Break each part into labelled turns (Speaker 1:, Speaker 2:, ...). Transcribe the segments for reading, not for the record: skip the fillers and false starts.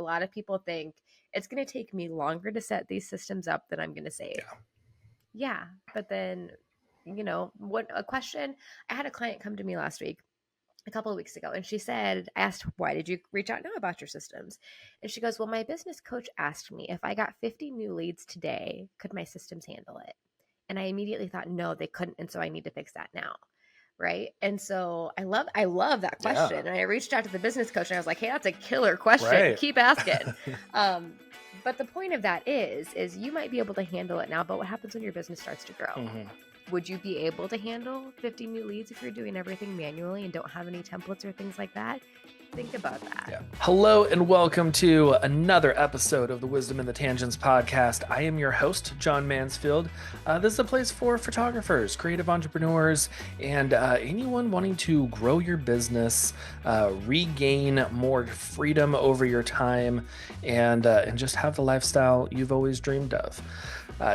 Speaker 1: lot of people think it's going to take me longer to set these systems up than I'm going to save. Yeah. But then, what a question. I had a client come to me last week, a couple of weeks ago, and she said, I asked, why did you reach out now about your systems? And she goes, well, my business coach asked me if I got 50 new leads today, could my systems handle it? And I immediately thought, no, they couldn't. And so I need to fix that now. Right. And so I love that question. And I reached out to the business coach and I was like, hey, that's a killer question. Right. Keep asking. But the point of that is you might be able to handle it now, but what happens when your business starts to grow? Mm-hmm. Would you be able to handle 50 new leads if you're doing everything manually and don't have any templates or things like that? Think about that.
Speaker 2: Yeah. Hello and welcome to another episode of the Wisdom in the Tangents podcast. I am your host, John Mansfield. This is a place for photographers, creative entrepreneurs, and anyone wanting to grow your business, regain more freedom over your time, and just have the lifestyle you've always dreamed of.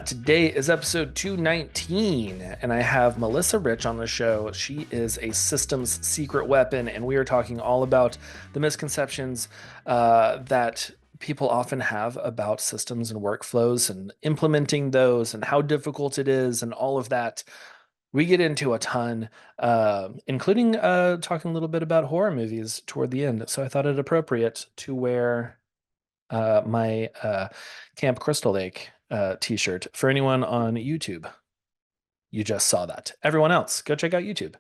Speaker 2: Today is episode 219, and I have Melissa Rich on the show. She is a systems secret weapon, and we are talking all about the misconceptions that people often have about systems and workflows and implementing those and how difficult it is and all of that. We get into a ton, including talking a little bit about horror movies toward the end. So I thought it appropriate to wear my Camp Crystal Lake t-shirt. For anyone on YouTube, you just saw that. Everyone else, go check out YouTube.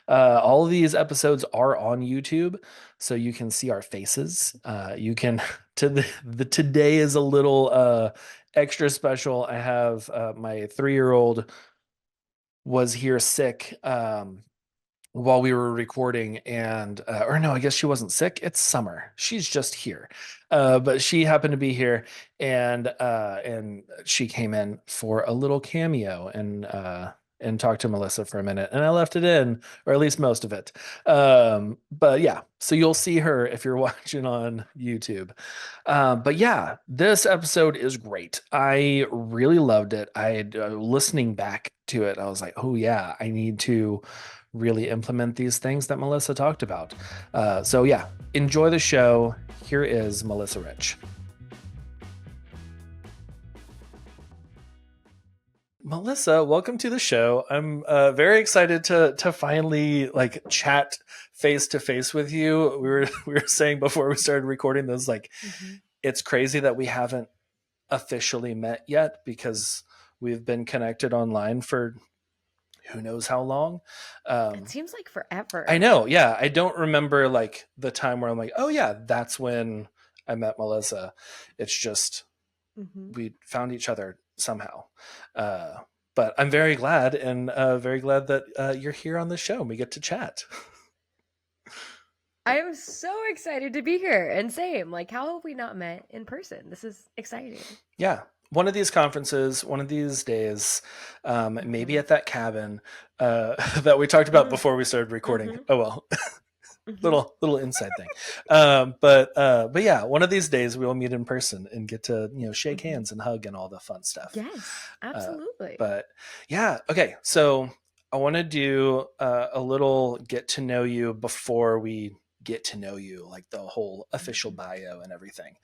Speaker 2: All of these episodes are on YouTube, so you can see our faces. You can today is a little extra special. I have my 3-year-old was here sick while we were recording, and or no, I guess she wasn't sick. It's summer. She's just here. But she happened to be here, and she came in for a little cameo and talked to Melissa for a minute, and I left it in, or at least most of it. But yeah, so you'll see her if you're watching on YouTube. But yeah, this episode is great. I really loved it. Listening back to it, I was like, oh yeah, I need to really implement these things that Melissa talked about. So yeah, enjoy the show. Here is Melissa Rich. Melissa, welcome to the show. I'm very excited to finally chat face to face with you. We were saying before we started recording this, it's crazy that we haven't officially met yet because we've been connected online for who knows how long.
Speaker 1: It seems like forever.
Speaker 2: I know. Yeah. I don't remember the time where I'm like, oh yeah, that's when I met Melissa. It's just, we found each other somehow. But I'm very glad and very glad that you're here on the show and we get to chat.
Speaker 1: I'm so excited to be here, and same, how have we not met in person? This is exciting.
Speaker 2: Yeah. One of these conferences, one of these days, maybe at that cabin that we talked about before we started recording. Oh, well, little inside thing. But yeah, one of these days we will meet in person and get to, shake hands and hug and all the fun stuff.
Speaker 1: Yes, absolutely.
Speaker 2: But yeah. Okay. So I want to do a little get to know you before we get to know you, the whole official bio and everything.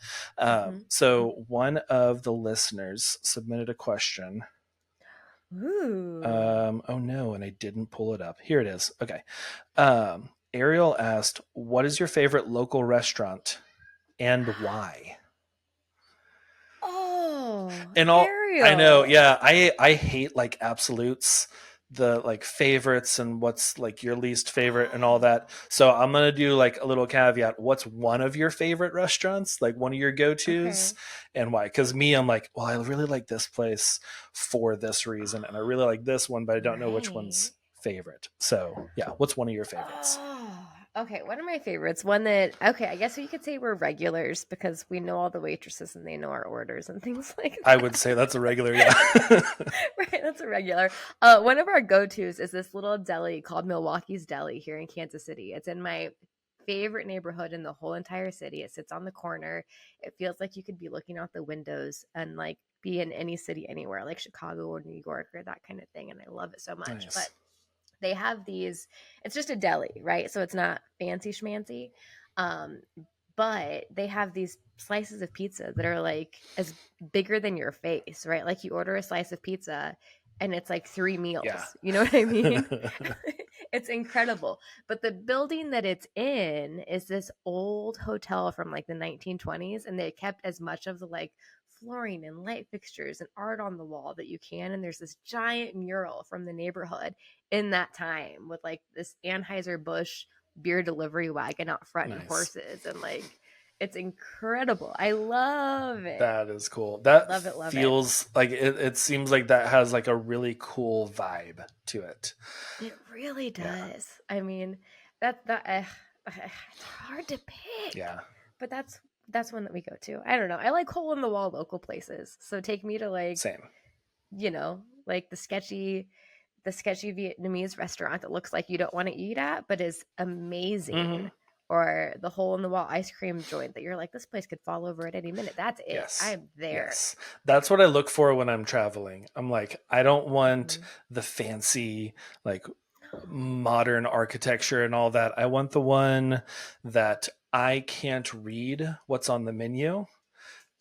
Speaker 2: So one of the listeners submitted a question.
Speaker 1: Ooh.
Speaker 2: Oh no, and I didn't pull it up. Here it is. Okay. Ariel asked, what is your favorite local restaurant and why?
Speaker 1: Oh,
Speaker 2: and
Speaker 1: Ariel.
Speaker 2: I know. Yeah. I hate absolutes, the favorites and what's your least favorite and all that. So I'm going to do a little caveat. What's one of your favorite restaurants? One of your go-tos and why? Cause me, I'm well, I really like this place for this reason. And I really like this one, but I don't know which one's favorite. So yeah. What's one of your favorites?
Speaker 1: Okay. One of my favorites, one that, I guess you could say we're regulars because we know all the waitresses and they know our orders and things like that.
Speaker 2: I would say that's a regular. Yeah.
Speaker 1: Right. That's a regular. One of our go-tos is this little deli called Milwaukee's Deli here in Kansas City. It's in my favorite neighborhood in the whole entire city. It sits on the corner. It feels like you could be looking out the windows and be in any city anywhere, like Chicago or New York or that kind of thing. And I love it so much.
Speaker 2: Nice.
Speaker 1: But they have these, it's just a deli, right? So it's not fancy schmancy. but they have these slices of pizza that are like as bigger than your face, right? Like you order a slice of pizza and it's like 3 meals.
Speaker 2: Yeah.
Speaker 1: You know what I mean? It's incredible. But the building that it's in is this old hotel from like the 1920s, and they kept as much of the like flooring and light fixtures and art on the wall that you can. And there's this giant mural from the neighborhood in that time with like this Anheuser-Busch beer delivery wagon out front and
Speaker 2: Nice.
Speaker 1: horses, and like it's incredible. I love it.
Speaker 2: That is cool. That
Speaker 1: Love it, love it.
Speaker 2: feels like it seems like that has like a really cool vibe to it.
Speaker 1: It really
Speaker 2: Yeah.
Speaker 1: does. I mean, it's hard to pick.
Speaker 2: Yeah.
Speaker 1: But that's one that we go to. I don't know. I like hole in the wall local places. So take me to like,
Speaker 2: Same.
Speaker 1: you know, like the sketchy Vietnamese restaurant that looks like you don't want to eat at, but is amazing.
Speaker 2: Mhm.
Speaker 1: Or the hole in the wall ice cream joint that you're like, this place could fall over at any minute. That's it.
Speaker 2: Yes.
Speaker 1: I'm there.
Speaker 2: Yes. That's what I look for when I'm traveling. I'm like, I don't want the fancy, like modern architecture and all that. I want the one that I can't read what's on the menu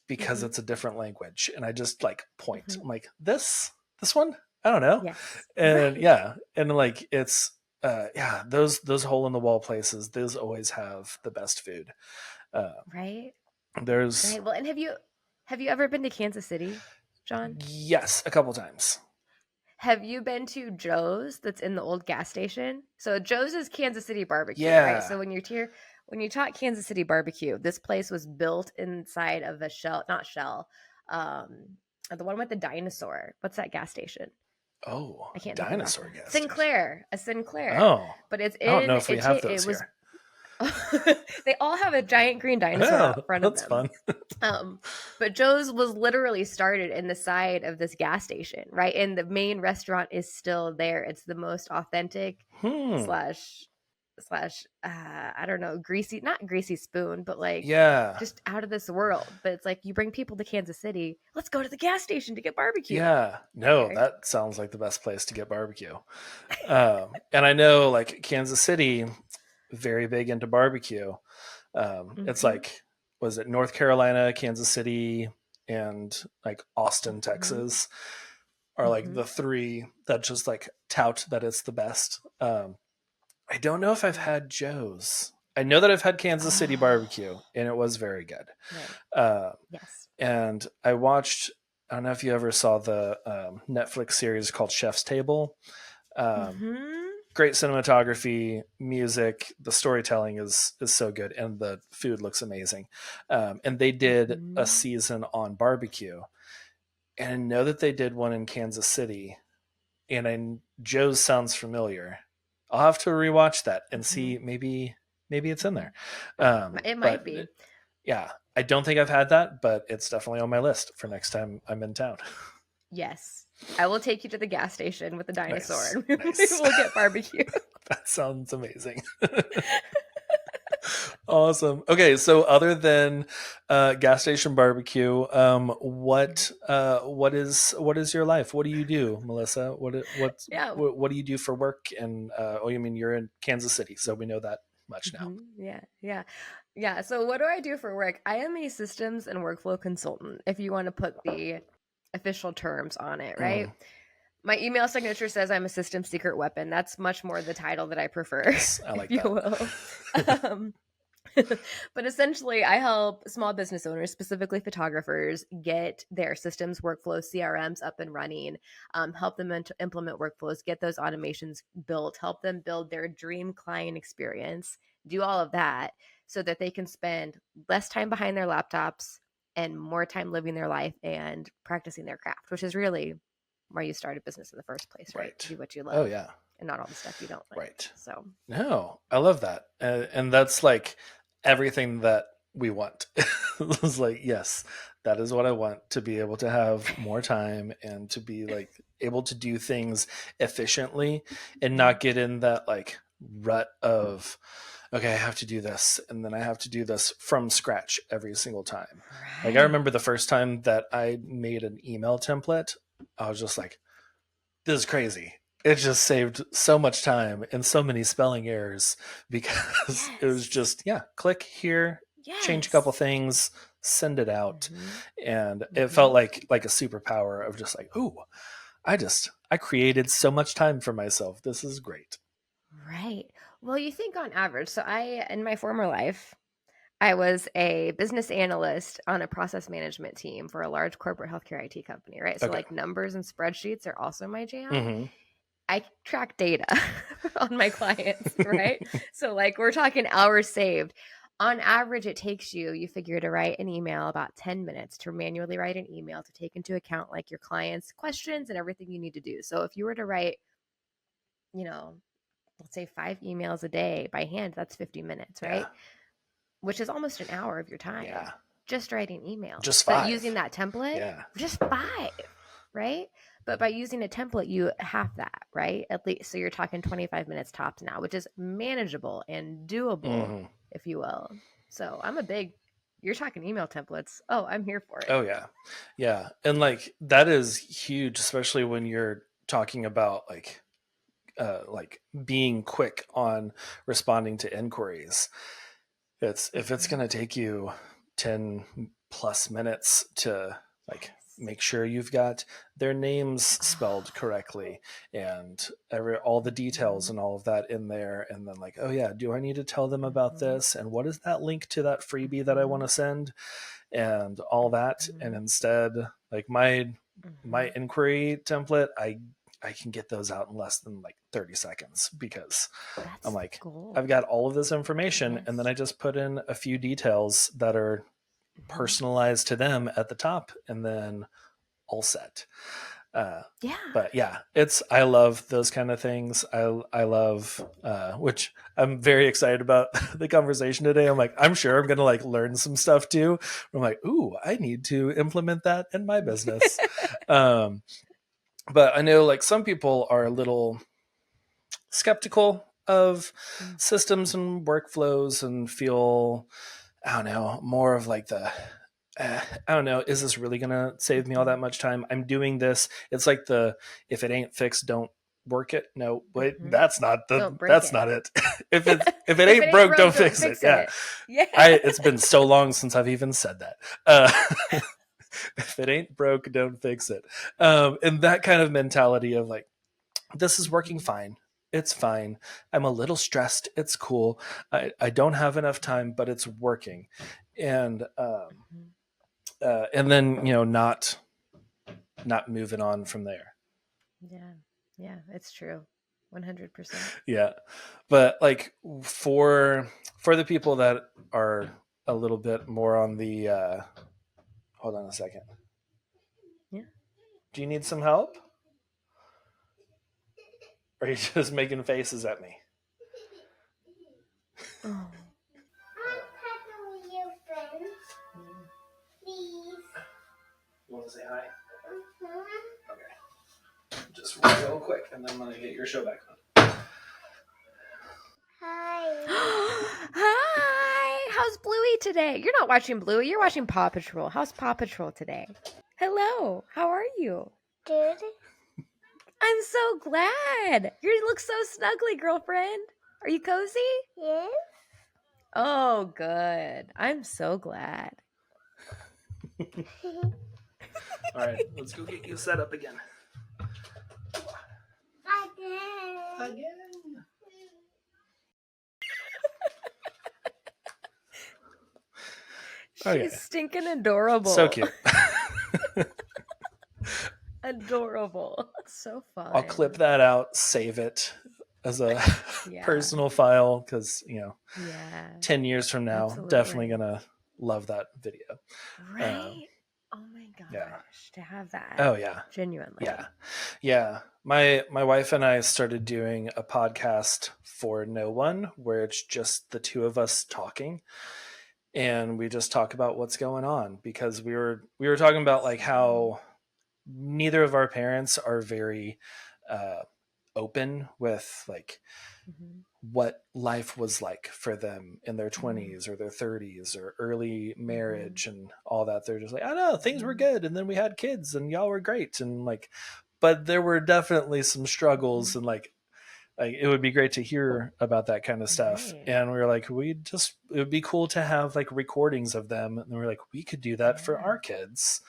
Speaker 2: because
Speaker 1: Mhm.
Speaker 2: it's a different language. And I just like point.
Speaker 1: Mhm.
Speaker 2: I'm like, this one? I don't know.
Speaker 1: Yes.
Speaker 2: And
Speaker 1: Right.
Speaker 2: yeah. And like it's those hole in the wall places, those always have the best food.
Speaker 1: Right.
Speaker 2: There's
Speaker 1: Right. Well, and have you ever been to Kansas City, John?
Speaker 2: yes, a couple times.
Speaker 1: Have you been to Joe's that's in the old gas station? So Joe's is Kansas City barbecue,
Speaker 2: Yeah.
Speaker 1: right? So when you talk Kansas City barbecue, this place was built inside of a the one with the dinosaur. What's that gas station?
Speaker 2: Oh,
Speaker 1: I can't think of it.
Speaker 2: dinosaur gas station.
Speaker 1: A Sinclair.
Speaker 2: Oh,
Speaker 1: But it's
Speaker 2: I don't know if we have
Speaker 1: it
Speaker 2: those
Speaker 1: was
Speaker 2: here.
Speaker 1: they all have a giant green dinosaur out front of
Speaker 2: That's
Speaker 1: them.
Speaker 2: fun.
Speaker 1: But Joe's was literally started in the side of this gas station, right? And the main restaurant is still there. It's the most authentic slash I don't know, not greasy spoon, but like
Speaker 2: Yeah.
Speaker 1: just out of this world. But it's like you bring people to Kansas City, let's go to the gas station to get barbecue.
Speaker 2: Yeah. No,
Speaker 1: Right?
Speaker 2: that sounds like the best place to get barbecue. And I know like Kansas City, very big into barbecue. It's
Speaker 1: Mhm.
Speaker 2: like, was it North Carolina, Kansas City, and like Austin,
Speaker 1: Mhm.
Speaker 2: Texas are like
Speaker 1: Mhm.
Speaker 2: the three that just like tout that it's the best. I don't know if I've had Joe's. I know that I've had Kansas City barbecue, and it was very good.
Speaker 1: Right. Yes.
Speaker 2: And I watched, I don't know if you ever saw the Netflix series called Chef's Table.
Speaker 1: Mhm.
Speaker 2: Great cinematography, music, the storytelling is so good, and the food looks amazing. And they did a
Speaker 1: Mhm.
Speaker 2: season on barbecue, and I know that they did one in Kansas City, and Joe's sounds familiar. I'll have to rewatch that and see maybe it's in there.
Speaker 1: It might
Speaker 2: but
Speaker 1: be.
Speaker 2: yeah, I don't think I've had that, but it's definitely on my list for next time I'm in town.
Speaker 1: Yes. I will take you to the gas station with the dinosaur and
Speaker 2: Nice.
Speaker 1: we'll get barbecue.
Speaker 2: That sounds amazing. Awesome. Okay, so other than gas station barbecue, what is your life? What do you do, Melissa?
Speaker 1: Yeah.
Speaker 2: What do you do for work? And you mean you're in Kansas City, so we know that much now.
Speaker 1: Yeah. So what do I do for work? I am a systems and workflow consultant, if you want to put the official terms on it, right? My email signature says I'm a system secret weapon. That's much more the title that I prefer,
Speaker 2: Yes, I like
Speaker 1: if you
Speaker 2: that.
Speaker 1: will. But essentially, I help small business owners, specifically photographers, get their systems, workflows, CRMs up and running, help them implement workflows, get those automations built, help them build their dream client experience, do all of that so that they can spend less time behind their laptops and more time living their life and practicing their craft, which is really why you start a business in the first place, right? To do what you love.
Speaker 2: Oh yeah.
Speaker 1: And not all the stuff you don't like.
Speaker 2: Right.
Speaker 1: So
Speaker 2: no, I love that, and that's like everything that we want. It was like, yes, that is what I want, to be able to have more time and to be like able to do things efficiently and not get in that like rut of, okay, I have to do this and then I have to do this from scratch every single time. Right. Like I remember the first time that I made an email template, I was just like, this is crazy. It just saved so much time and so many spelling errors because it was just, click here, change a couple
Speaker 1: Yes.
Speaker 2: things, send it out.
Speaker 1: Mhm.
Speaker 2: And it
Speaker 1: Mhm.
Speaker 2: felt like a superpower of just like, ooh, I created so much time for myself. This is great.
Speaker 1: Right. Well, you think on average. So in my former life, I was a business analyst on a process management team for a large corporate healthcare IT company, right? So
Speaker 2: Okay.
Speaker 1: like numbers and spreadsheets are also my jam.
Speaker 2: Mm-hmm.
Speaker 1: I track data on my clients, right? So like we're talking hours saved. On average, it takes you figure to write an email about 10 minutes to manually write an email to take into account like your client's questions and everything you need to do. So if you were to write, you know, let's say 5 emails a day by hand, that's 50 minutes,
Speaker 2: Yeah.
Speaker 1: right? Which is almost an hour of your
Speaker 2: Yeah.
Speaker 1: time just writing emails.
Speaker 2: Just
Speaker 1: But using
Speaker 2: 5.
Speaker 1: that template,
Speaker 2: Yeah.
Speaker 1: just 5, right? But by using a template, you have that, right? At least, so you're talking 25 minutes tops now, which is manageable and doable,
Speaker 2: Mm-hmm.
Speaker 1: if you will. So you're talking email templates. Oh, I'm here for it.
Speaker 2: Oh yeah. Yeah. And like that is huge, especially when you're talking about like being quick on responding to inquiries. It's if it's
Speaker 1: Mhm.
Speaker 2: going to take you 10 plus minutes to like
Speaker 1: Yes.
Speaker 2: make sure you've got their names
Speaker 1: Oh,
Speaker 2: spelled correctly and all the details
Speaker 1: mhm,
Speaker 2: and all of that in there, and then like, oh yeah, do I need to tell them about
Speaker 1: mhm,
Speaker 2: this, and what is that link to that freebie that I want
Speaker 1: mhm,
Speaker 2: to send, and all that. And
Speaker 1: mhm,
Speaker 2: instead, like my
Speaker 1: mhm.
Speaker 2: inquiry template, I can get those out in less than like 30 seconds because I'm
Speaker 1: That's the
Speaker 2: like, I've
Speaker 1: goal.
Speaker 2: got all of this information, and then
Speaker 1: Yes.
Speaker 2: I just put in a few details that are
Speaker 1: Mhm.
Speaker 2: personalized to them at the top, and then all set. Uh,
Speaker 1: Yeah.
Speaker 2: but yeah, I love those kind of things. I love which I'm very excited about the conversation today. I'm like, I'm sure I'm gonna like learn some stuff too. I'm like, ooh, I need to implement that in my business. Um, but I know like some people are a little skeptical of
Speaker 1: Mm,
Speaker 2: systems and workflows and feel, I don't know, more of like I don't know, is this really going to save me all
Speaker 1: mhm,
Speaker 2: that much time? I'm doing this. It's like if it ain't fixed, don't work it. No, wait,
Speaker 1: mhm. Don't break
Speaker 2: that's
Speaker 1: it.
Speaker 2: not it. If it
Speaker 1: If it
Speaker 2: ain't
Speaker 1: ain't
Speaker 2: broke,
Speaker 1: broke,
Speaker 2: don't
Speaker 1: don't
Speaker 2: fix it.
Speaker 1: fix
Speaker 2: Yeah.
Speaker 1: it. Yeah.
Speaker 2: It's been so long since I've even said that. Uh, if it ain't broke, don't fix it. And that kind of mentality of like, this is working
Speaker 1: Mhm,
Speaker 2: fine. It's fine. I'm a little stressed. It's cool. I don't have enough time, but it's working. And
Speaker 1: mhm.
Speaker 2: and then not moving on from there.
Speaker 1: Yeah. Yeah, it's true. 100%.
Speaker 2: Yeah, but like for the people that are a little bit more on the hold on a second.
Speaker 1: Yeah.
Speaker 2: Do you need some help? Or are you just making faces at me?
Speaker 1: Oh.
Speaker 3: I'm talking to you, friends.
Speaker 2: You
Speaker 3: Please.
Speaker 2: want to say hi?
Speaker 3: Mhm.
Speaker 2: Okay. Just real quick, and then I'm gonna get your show back on.
Speaker 3: Hi.
Speaker 1: Hi. How's Bluey today? You're not watching Bluey. You're watching Paw Patrol. How's Paw Patrol today? Hello. How are you?
Speaker 3: Good.
Speaker 1: I'm so glad. You look so snuggly, girlfriend. Are you cozy?
Speaker 3: Yes.
Speaker 1: Oh, good. I'm so glad.
Speaker 2: All right, let's go get you set up again.
Speaker 3: Again.
Speaker 2: Again. Okay.
Speaker 1: She's stinking adorable.
Speaker 2: So cute.
Speaker 1: Adorable. So fun.
Speaker 2: I'll clip that out, save it as a
Speaker 1: Yeah.
Speaker 2: personal file because,
Speaker 1: Yeah.
Speaker 2: 10 years from now, definitely
Speaker 1: Absolutely.
Speaker 2: going to love that video.
Speaker 1: Right? Oh my
Speaker 2: Yeah.
Speaker 1: gosh. To have that.
Speaker 2: Oh, yeah.
Speaker 1: Genuinely.
Speaker 2: Yeah. Yeah. My wife and I started doing a podcast for no one where it's just the two of us talking, and we just talk about what's going on because we were talking about like how neither of our parents are very uh, open with like
Speaker 1: Mm-hmm.
Speaker 2: what life was like for them in their
Speaker 1: Mm-hmm.
Speaker 2: 20s or their 30s or early
Speaker 1: Mm-hmm.
Speaker 2: marriage and all that. They're just like, I know things were
Speaker 1: Mm-hmm.
Speaker 2: good, and then we had kids and y'all were great, and like, but there were definitely some struggles,
Speaker 1: Mm-hmm.
Speaker 2: and like like it would be great to hear about that kind of stuff.
Speaker 1: Right.
Speaker 2: And we were like, it would be cool to have like recordings of them. And we were like, we could do that for
Speaker 1: Yeah.
Speaker 2: our kids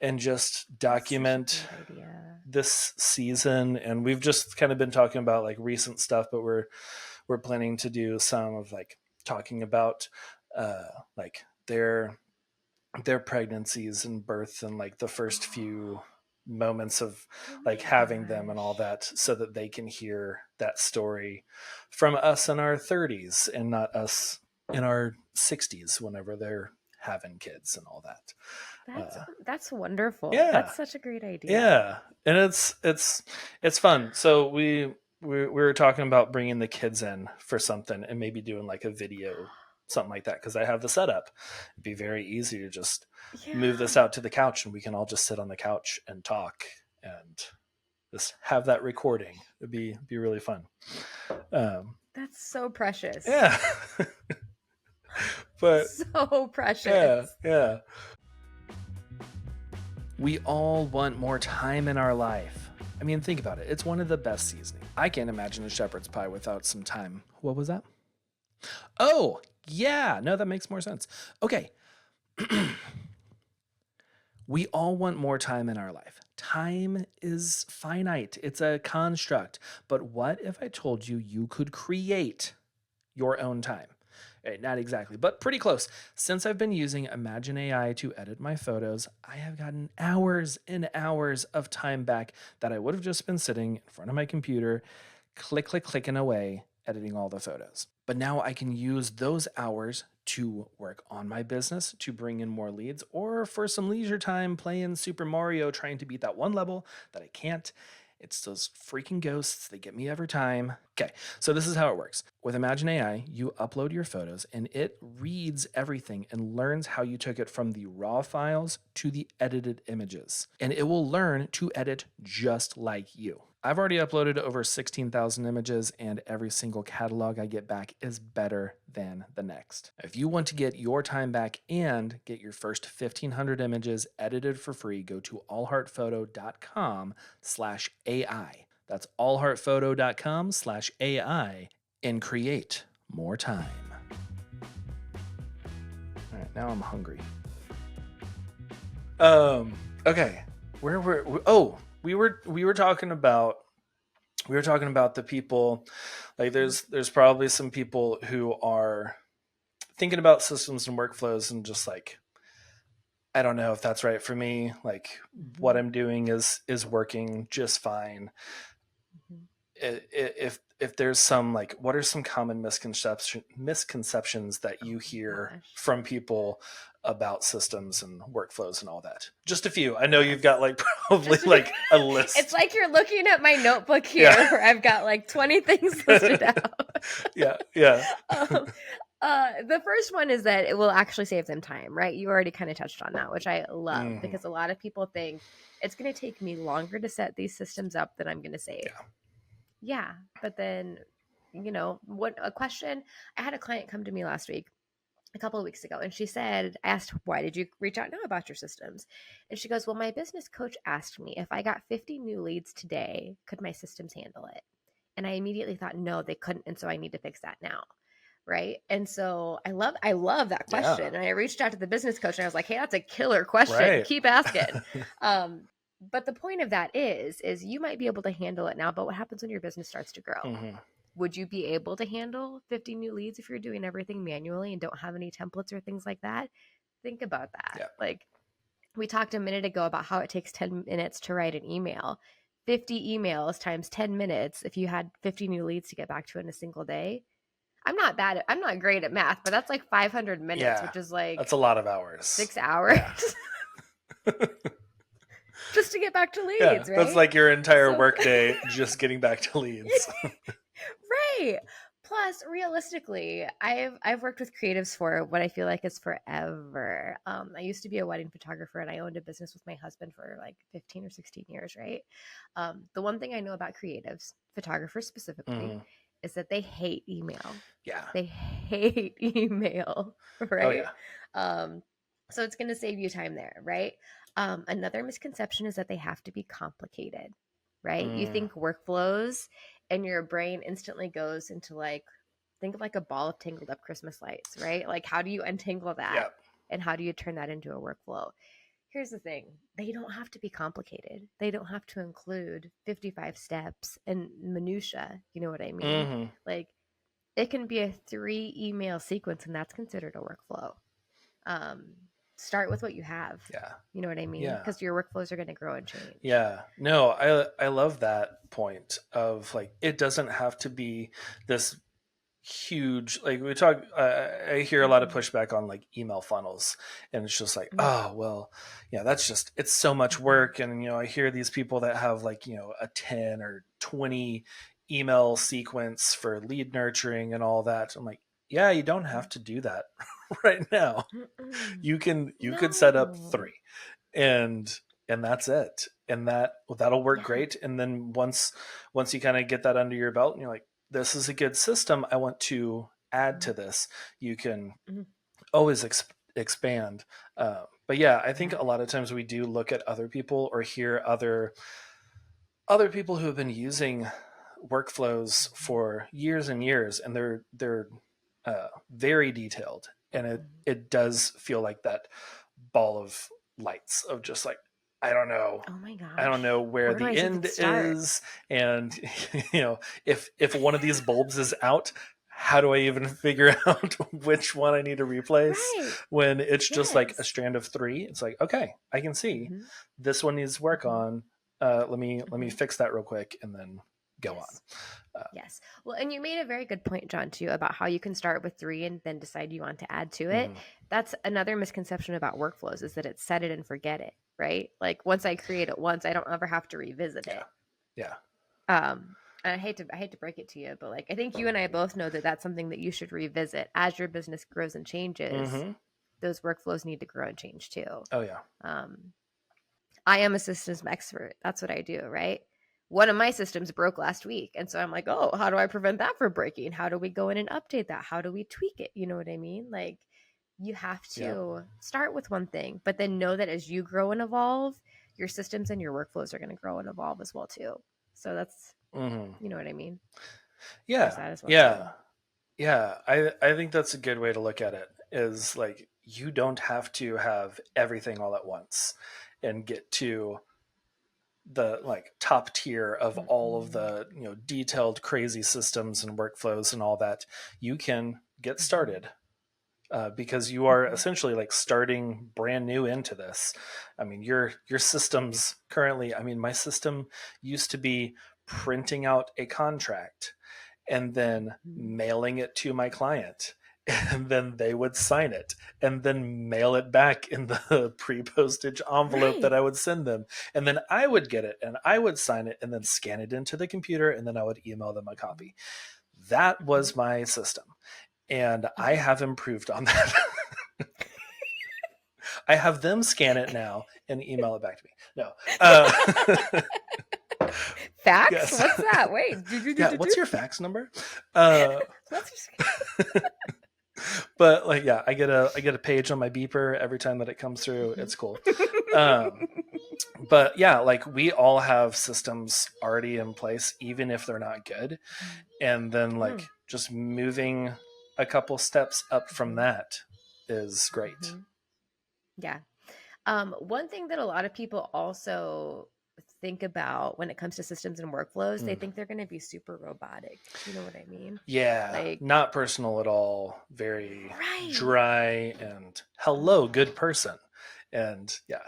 Speaker 2: and just
Speaker 1: That's such a
Speaker 2: document
Speaker 1: great idea.
Speaker 2: this season. And we've just kind of been talking about like recent stuff, but we're planning to do some of like talking about like their pregnancies and birth and like the first few moments of
Speaker 1: Oh
Speaker 2: like
Speaker 1: my
Speaker 2: having them and all
Speaker 1: gosh.
Speaker 2: that, so that they can hear that story from us in our 30s and not us in our 60s whenever they're having kids and all that.
Speaker 1: That's wonderful.
Speaker 2: Yeah,
Speaker 1: That's such a great idea.
Speaker 2: yeah, and it's fun. So we were talking about bringing the kids in for something and maybe doing like a video, something like that, because I have the setup. It'd be very easy to just move this
Speaker 1: Yeah.
Speaker 2: out to the couch and we can all just sit on the couch and talk and just have that recording. It'd be really fun.
Speaker 1: That's so precious.
Speaker 2: Yeah. But
Speaker 1: So precious.
Speaker 2: yeah. We all want more time in our life. I mean, think about it. It's one of the best seasoning. I can't imagine a shepherd's pie without some time. What was that? Oh, yeah. No, that makes more sense. Okay. We all want more time in our life. Time is finite, it's a construct. But what if I told you you could create your own time? Not exactly, but pretty close. Since I've been using Imagine AI to edit my photos, I have gotten hours and hours of time back that I would have just been sitting in front of my computer, clicking away, editing all the photos. But now I can use those hours to work on my business, to bring in more leads, or for some leisure time playing Super Mario, trying to beat that one level that I can't. It's those freaking ghosts. They get me every time. Okay, so this is how it works. With Imagine AI, you upload your photos and it reads everything and learns how you took it from the raw files to the edited images. And it will learn to edit just like you. I've already uploaded over 16,000 images, and every single catalog I get back is better than the next. If you want to get your time back and get your first 1,500 images edited for free, go to allheartphoto.com/AI. That's allheartphoto.com/AI and create more time. All right, now I'm hungry. Okay. Where were we were talking about the people, like there's probably some people who are thinking about systems and workflows and just like, I don't know if that's right for me. Like what I'm doing is working just fine. If there's some like, what are some common misconceptions that you hear from people about systems and workflows and all that? Just a few. I know you've got like probably like a list.
Speaker 1: It's like you're looking at my notebook here where I've got like 20 things listed out.
Speaker 2: Yeah.
Speaker 1: The first one is that it will actually save them time, right? You already kind of touched on that, which I love because a lot of people think it's going to take me longer to set these systems up than I'm going to save. Yeah. But then, what a question. I had a client come to me last week, a couple of weeks ago, and she said, I asked, why did you reach out now about your systems? And she goes, well, my business coach asked me if I got 50 new leads today, could my systems handle it? And I immediately thought, no, they couldn't. And so I need to fix that now. Right. And so I love that question. And I reached out to the business coach and I was like, hey, that's a killer question. Right. Keep asking. But the point of that is you might be able to handle it now, but what happens when your business starts to grow? Would you be able to handle 50 new leads if you're doing everything manually and don't have any templates or things like that? Think about that. Yeah. Like we talked a minute ago about how it takes 10 minutes to write an email. 50 emails times 10 minutes. If you had 50 new leads to get back to in a single day, I'm not great at math, but that's like 500 minutes, which is like,
Speaker 2: that's a lot of hours.
Speaker 1: 6 hours. Yeah. Just to get back to leads, right?
Speaker 2: That's like your entire workday just getting back to leads.
Speaker 1: Right. Plus, realistically, I've worked with creatives for what I feel like is forever. I used to be a wedding photographer and I owned a business with my husband for like 15 or 16 years, right? The one thing I know about creatives, photographers specifically, is that they hate email. Yeah. They hate email, right? Oh, yeah. So it's going to save you time there, right? Another misconception is that they have to be complicated, right? You think workflows and your brain instantly goes into like, think of like a ball of tangled up Christmas lights, right? Like, how do you untangle that?
Speaker 2: Yeah.
Speaker 1: And how do you turn that into a workflow? Here's the thing, they don't have to be complicated. They don't have to include 55 steps and minutia. You know what I mean?
Speaker 2: Mm-hmm.
Speaker 1: Like, it can be a 3 email sequence, and that's considered a workflow. Start with what you have.
Speaker 2: Yeah.
Speaker 1: You know what I mean?
Speaker 2: Yeah.
Speaker 1: Because your workflows are going to grow and change.
Speaker 2: Yeah. No, I love that point of like, it doesn't have to be this huge, like we talk, I hear a lot of pushback on like email funnels, and it's just like, oh, well, yeah, that's just, it's so much work. And, I hear these people that have like, a 10 or 20 email sequence for lead nurturing and all that. I'm like, yeah, you don't have to do that right now. You could set up 3 and that's it. And that'll work great. And then once you kind of get that under your belt and you're like, this is a good system, I want to add to this, you can always expand. But yeah, I think a lot of times we do look at other people or hear other people who have been using workflows for years and years, and they're very detailed, and it does feel like that ball of lights of just like, I don't know.
Speaker 1: Oh my gosh.
Speaker 2: I don't know where the end is. And, if one of these bulbs is out, how do I even figure out which one I need to replace?
Speaker 1: Right.
Speaker 2: When it's just like a strand of 3, it's like, okay, I can see this one needs work on. Let me fix that real quick and then go on.
Speaker 1: Yes. Well, and you made a very good point, John, too, about how you can start with 3 and then decide you want to add to it. That's another misconception about workflows, is that it's set it and forget it, right? Like, once I create it once, I don't ever have to revisit it.
Speaker 2: Yeah.
Speaker 1: And I hate to break it to you, but like, I think you and I both know that that's something that you should revisit as your business grows and changes. Those workflows need to grow and change too.
Speaker 2: Oh yeah.
Speaker 1: I am a systems expert. That's what I do, right? One of my systems broke last week. And so I'm like, oh, how do I prevent that from breaking? How do we go in and update that? How do we tweak it? You know what I mean? Like, you have to start with one thing, but then know that as you grow and evolve, your systems and your workflows are going to grow and evolve as well too. So that's, you know what I mean?
Speaker 2: Yeah. Yeah. Yeah. I think that's a good way to look at it, is like, you don't have to have everything all at once and get to the like top tier of all of the detailed crazy systems and workflows and all that. You can get started because you are essentially like starting brand new into this. I mean, your systems currently, I mean, my system used to be printing out a contract and then mailing it to my client, and then they would sign it and then mail it back in the pre-postage envelope that I would send them. And then I would get it and I would sign it and then scan it into the computer, and then I would email them a copy. That was my system. And I have improved on that. I have them scan it now and email it back to me. No.
Speaker 1: Fax?
Speaker 2: Yes.
Speaker 1: What's that? Wait.
Speaker 2: Yeah, what's your fax number? But like, yeah, I get a page on my beeper every time that it comes through. It's cool. But yeah, like, we all have systems already in place, even if they're not good. And then like just moving a couple steps up from that is great.
Speaker 1: Yeah. One thing that a lot of people also think about when it comes to systems and workflows, they think they're going to be super robotic. You know what I mean?
Speaker 2: Yeah.
Speaker 1: Like,
Speaker 2: not personal at all. Very dry and hello, good person. And yeah.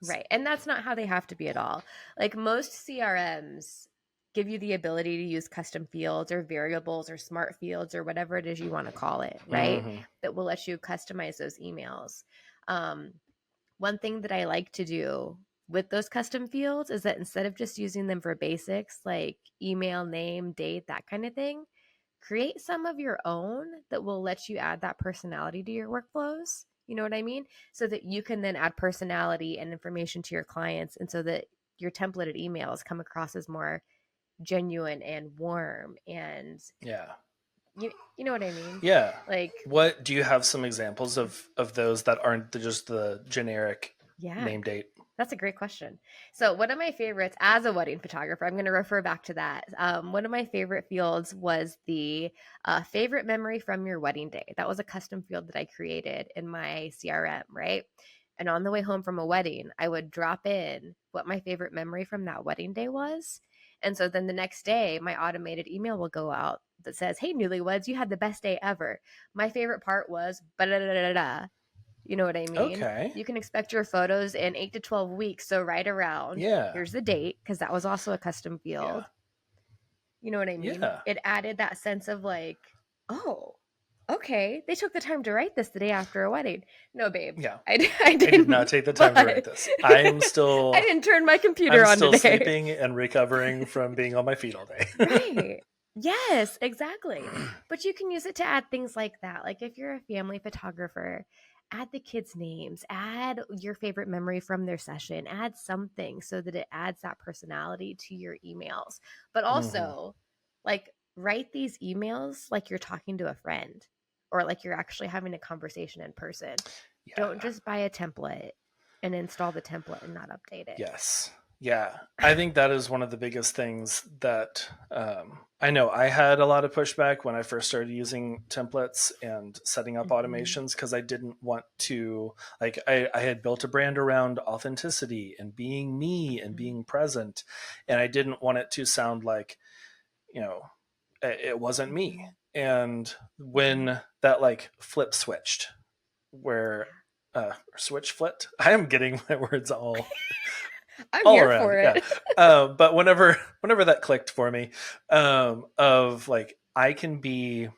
Speaker 1: Right. And that's not how they have to be at all. Like, most CRMs give you the ability to use custom fields or variables or smart fields or whatever it is you want to call it, right? That will let you customize those emails. One thing that I like to do with those custom fields is that instead of just using them for basics like email, name, date, that kind of thing, create some of your own that will let you add that personality to your workflows. You know what I mean? So that you can then add personality and information to your clients, and so that your templated emails come across as more genuine and warm. And you know what I mean?
Speaker 2: Yeah.
Speaker 1: Like,
Speaker 2: what do you have some examples of those that aren't just the generic name, date?
Speaker 1: That's a great question. So, one of my favorites as a wedding photographer, I'm going to refer back to that. One of my favorite fields was the favorite memory from your wedding day. That was a custom field that I created in my CRM, right? And on the way home from a wedding, I would drop in what my favorite memory from that wedding day was. And so then the next day, my automated email will go out that says, "Hey, newlyweds, you had the best day ever. My favorite part was da da da da." You know what I mean?
Speaker 2: Okay.
Speaker 1: You can expect your photos in 8 to 12 weeks. So right around,
Speaker 2: Yeah.
Speaker 1: here's the date, because that was also a custom field.
Speaker 2: Yeah.
Speaker 1: You know what I mean?
Speaker 2: Yeah.
Speaker 1: It added that sense of like, oh, okay, they took the time to write this the day after a wedding. No, babe.
Speaker 2: Yeah.
Speaker 1: I
Speaker 2: I
Speaker 1: didn't.
Speaker 2: did not take the time to write this. I am still.
Speaker 1: I didn't turn my computer
Speaker 2: I'm
Speaker 1: on
Speaker 2: still
Speaker 1: today.
Speaker 2: sleeping and recovering from being on my feet all day.
Speaker 1: Right. Yes, exactly. But you can use it to add things like that. Like if you're a family photographer, add the kids' names, add your favorite memory from their session, add something so that it adds that personality to your emails. But also, like, write these emails like you're talking to a friend or like you're actually having a conversation in person.
Speaker 2: Yeah.
Speaker 1: Don't just buy a template and install the template and not update it.
Speaker 2: Yes. Yeah. I think that is one of the biggest things that I know I had a lot of pushback when I first started using templates and setting up automations because I didn't want to, like, I had built a brand around authenticity and being me and being present. And I didn't want it to sound like, you know, it wasn't me. And when that like flip switched, where switch flipped, I am getting my words all
Speaker 1: I'm
Speaker 2: all
Speaker 1: here
Speaker 2: around.
Speaker 1: for it.
Speaker 2: Yeah. But whenever that clicked for me, of like I can be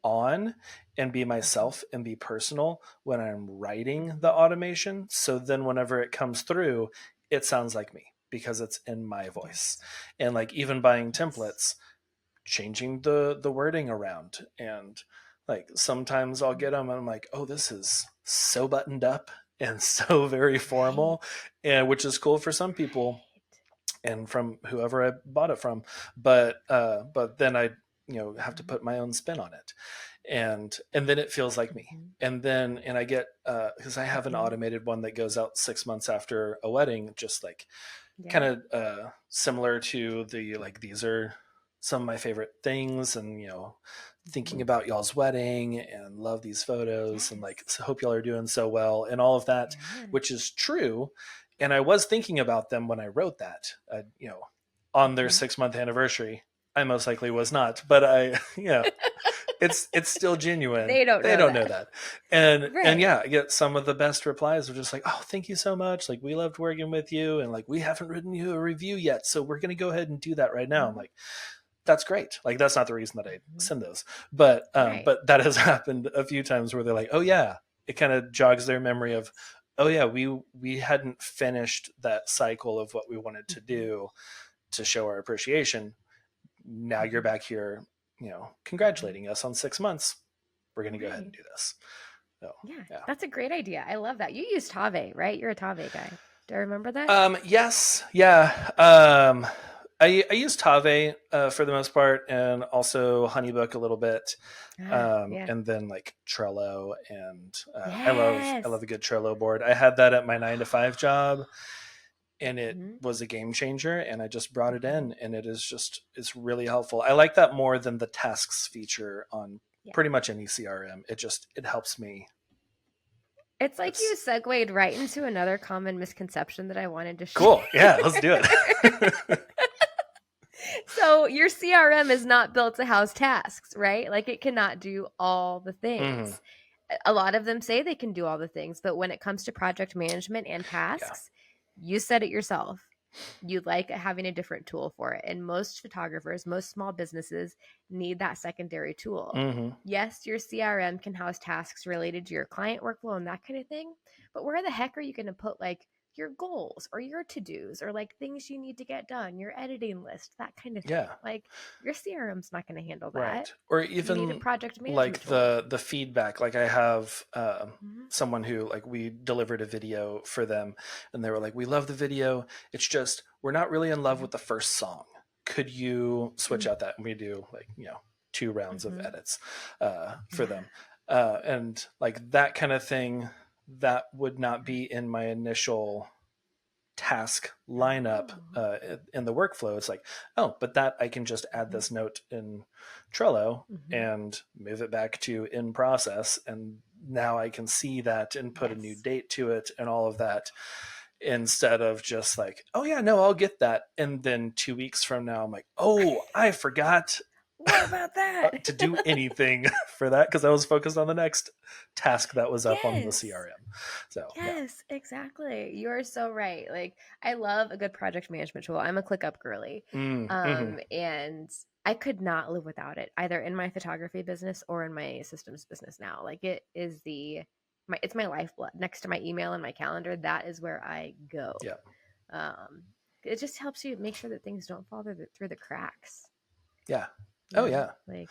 Speaker 2: on and be myself and be personal when I'm writing the automation. So then whenever it comes through, it sounds like me because it's in my voice. And like even buying templates, changing the wording around, and like sometimes I'll get them and I'm like, oh, this is so buttoned up and so very formal, and which is cool for some people and from whoever I bought it from, but then I have to put my own spin on it, and then it feels like me. And I get because I have an automated one that goes out 6 months after a wedding, just like kind of similar to the like, these are some of my favorite things, and thinking about y'all's wedding and love these photos, and like, so hope y'all are doing so well and all of that, which is true. And I was thinking about them when I wrote that, on their 6-month anniversary. I most likely was not, but I, it's still genuine. They don't know that. And yeah, I get some of the best replies are just like, oh, thank you so much. Like, we loved working with you. And like, we haven't written you a review yet, so we're going to go ahead and do that right now. I'm like, that's great. Like, that's not the reason that I send those, but that has happened a few times where they're like, oh yeah, it kind of jogs their memory of, oh yeah, we hadn't finished that cycle of what we wanted to do to show our appreciation. Now you're back here, congratulating us on 6 months. We're going to go ahead and do this. So,
Speaker 1: yeah, that's a great idea. I love that. You use Tave, right? You're a Tave guy. Do I remember that?
Speaker 2: Yes. Yeah. I use Tave for the most part, and also Honeybook a little bit. And then like Trello, and I love a good Trello board. I had that at my 9-to-5 job, and it was a game changer, and I just brought it in, and it's really helpful. I like that more than the tasks feature on pretty much any CRM. It helps me.
Speaker 1: It's like you segued right into another common misconception that I wanted to share.
Speaker 2: Cool. Yeah, let's do it.
Speaker 1: So your CRM is not built to house tasks, right? Like, it cannot do all the things. A lot of them say they can do all the things, but when it comes to project management and tasks, you said it yourself. You like having a different tool for it. And most photographers, most small businesses need that secondary tool. Yes, your CRM can house tasks related to your client workflow and that kind of thing. But where the heck are you going to put like your goals or your to-dos or like things you need to get done, your editing list, that kind of thing?
Speaker 2: Yeah.
Speaker 1: Like, your CRM's not going to handle that.
Speaker 2: Right. Or even
Speaker 1: you need a project management
Speaker 2: like
Speaker 1: tool.
Speaker 2: the feedback. Like, I have someone who, like, we delivered a video for them, and they were like, we love the video. It's just, we're not really in love with the first song. Could you switch out that? And we do like, 2 rounds of edits for them. And like that kind of thing, that would not be in my initial task lineup in the workflow. It's like, oh, but that I can just add this note in Trello and move it back to in process. And now I can see that and put a new date to it and all of that, instead of just like, oh yeah, no, I'll get that. And then 2 weeks from now, I'm like, oh, I forgot
Speaker 1: What about that?
Speaker 2: to do anything for that because I was focused on the next task that was up on the CRM. So
Speaker 1: yes, exactly. You are so right. Like, I love a good project management tool. I'm a ClickUp girly. And I could not live without it, either in my photography business or in my systems business now. Like, it is it's my lifeblood. Next to my email and my calendar, that is where I go.
Speaker 2: Yeah.
Speaker 1: It just helps you make sure that things don't fall through the cracks.
Speaker 2: Yeah. Oh yeah.
Speaker 1: Like,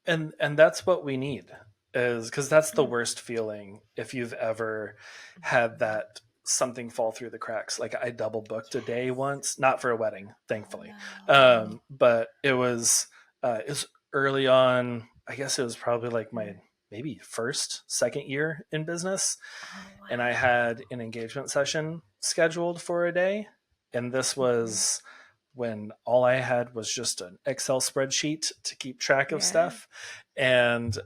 Speaker 2: and that's what we need, is because that's the worst feeling if you've ever had that something fall through the cracks. Like, I double booked a day once, not for a wedding, thankfully. But it was early on. I guess it was probably like my maybe second year in business. And I had an engagement session scheduled for a day. And this was when all I had was just an Excel spreadsheet to keep track of stuff. And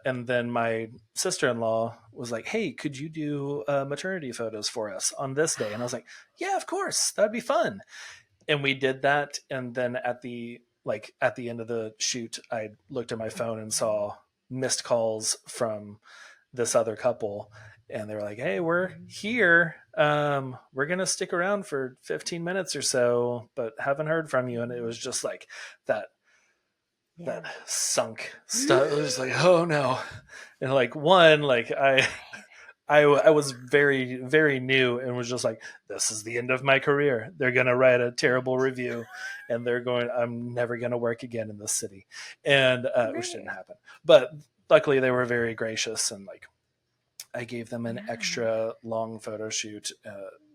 Speaker 2: then my sister-in-law was like, hey, could you do maternity photos for us on this day? And I was like, yeah, of course, that'd be fun. And we did that. And then at the end of the shoot, I looked at my phone and saw missed calls from this other couple. And they were like, hey, we're here. We're going to stick around for 15 minutes or so, but haven't heard from you. And it was just like that sunk stuff. It was like, oh no. And like, I was very, very new and was just like, this is the end of my career. They're going to write a terrible review and I'm never going to work again in this city. And which didn't happen. But luckily they were very gracious, and like, I gave them an extra long photo shoot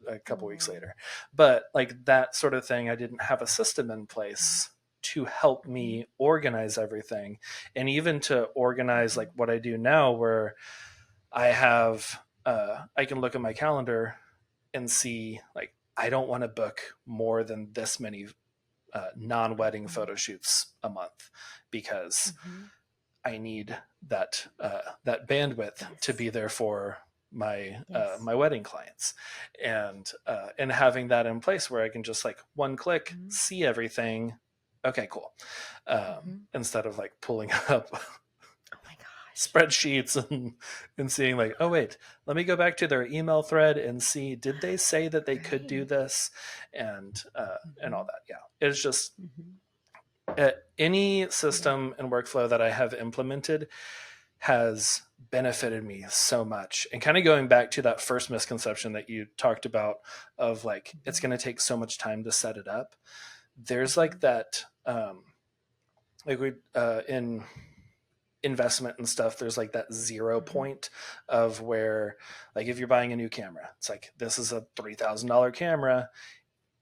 Speaker 2: a couple weeks later. But like that sort of thing, I didn't have a system in place to help me organize everything. And even to organize like what I do now, where I have, I can look at my calendar and see like, I don't want to book more than this many non-wedding photo shoots a month, because I need that bandwidth to be there for my my wedding clients, and having that in place where I can just like one click see everything. Okay, cool. Instead of like pulling up spreadsheets and seeing like, oh wait, let me go back to their email thread and see, did they say that they could do this, and all that. Yeah, it's just any system and workflow that I have implemented has benefited me so much. And kind of going back to that first misconception that you talked about of like, it's going to take so much time to set it up. There's like that, like we in investment and stuff, there's like that 0 point of where, like, if you're buying a new camera, it's like, this is a $3,000 camera.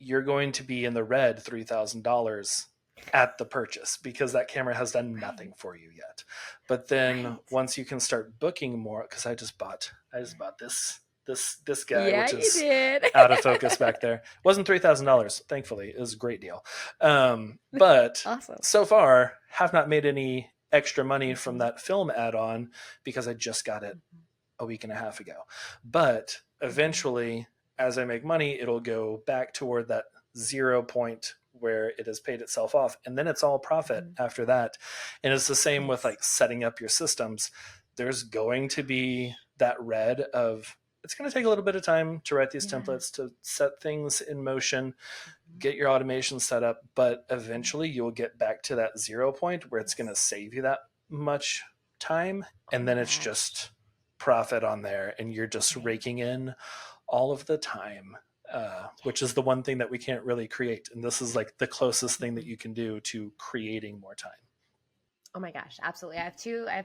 Speaker 2: You're going to be in the red $3,000 at the purchase, because that camera has done nothing for you yet. But then once you can start booking more, because I just bought this guy, which is out of focus back there. It wasn't $3,000, thankfully. It was a great deal. But
Speaker 1: awesome.
Speaker 2: So far have not made any extra money from that film add-on, because I just got it a week and a half ago. But eventually, as I make money, it'll go back toward that 0 point where it has paid itself off, and then it's all profit after that. And it's the same with like setting up your systems. There's going to be that red of, it's going to take a little bit of time to write these templates, to set things in motion, get your automation set up, but eventually you'll get back to that 0 point where it's going to save you that much time, and then it's just profit on there, and you're just raking in all of the time. Which is the one thing that we can't really create. And this is like the closest thing that you can do to creating more time.
Speaker 1: Oh my gosh, absolutely. I have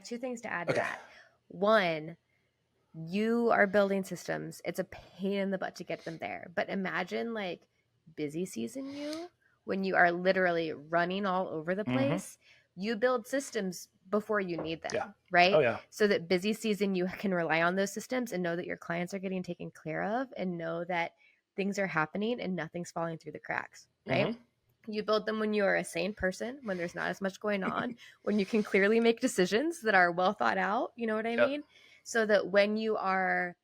Speaker 1: two things to add to that. One, you are building systems. It's a pain in the butt to get them there. But imagine like busy season when you are literally running all over the place. You build systems before you need them, right?
Speaker 2: Oh, yeah.
Speaker 1: So that busy season, you can rely on those systems and know that your clients are getting taken care of, and know that things are happening and nothing's falling through the cracks, right?
Speaker 2: Mhm.
Speaker 1: You build them when you are a sane person, when there's not as much going on, when you can clearly make decisions that are well thought out, you know what I
Speaker 2: Yep.
Speaker 1: mean? So that when you are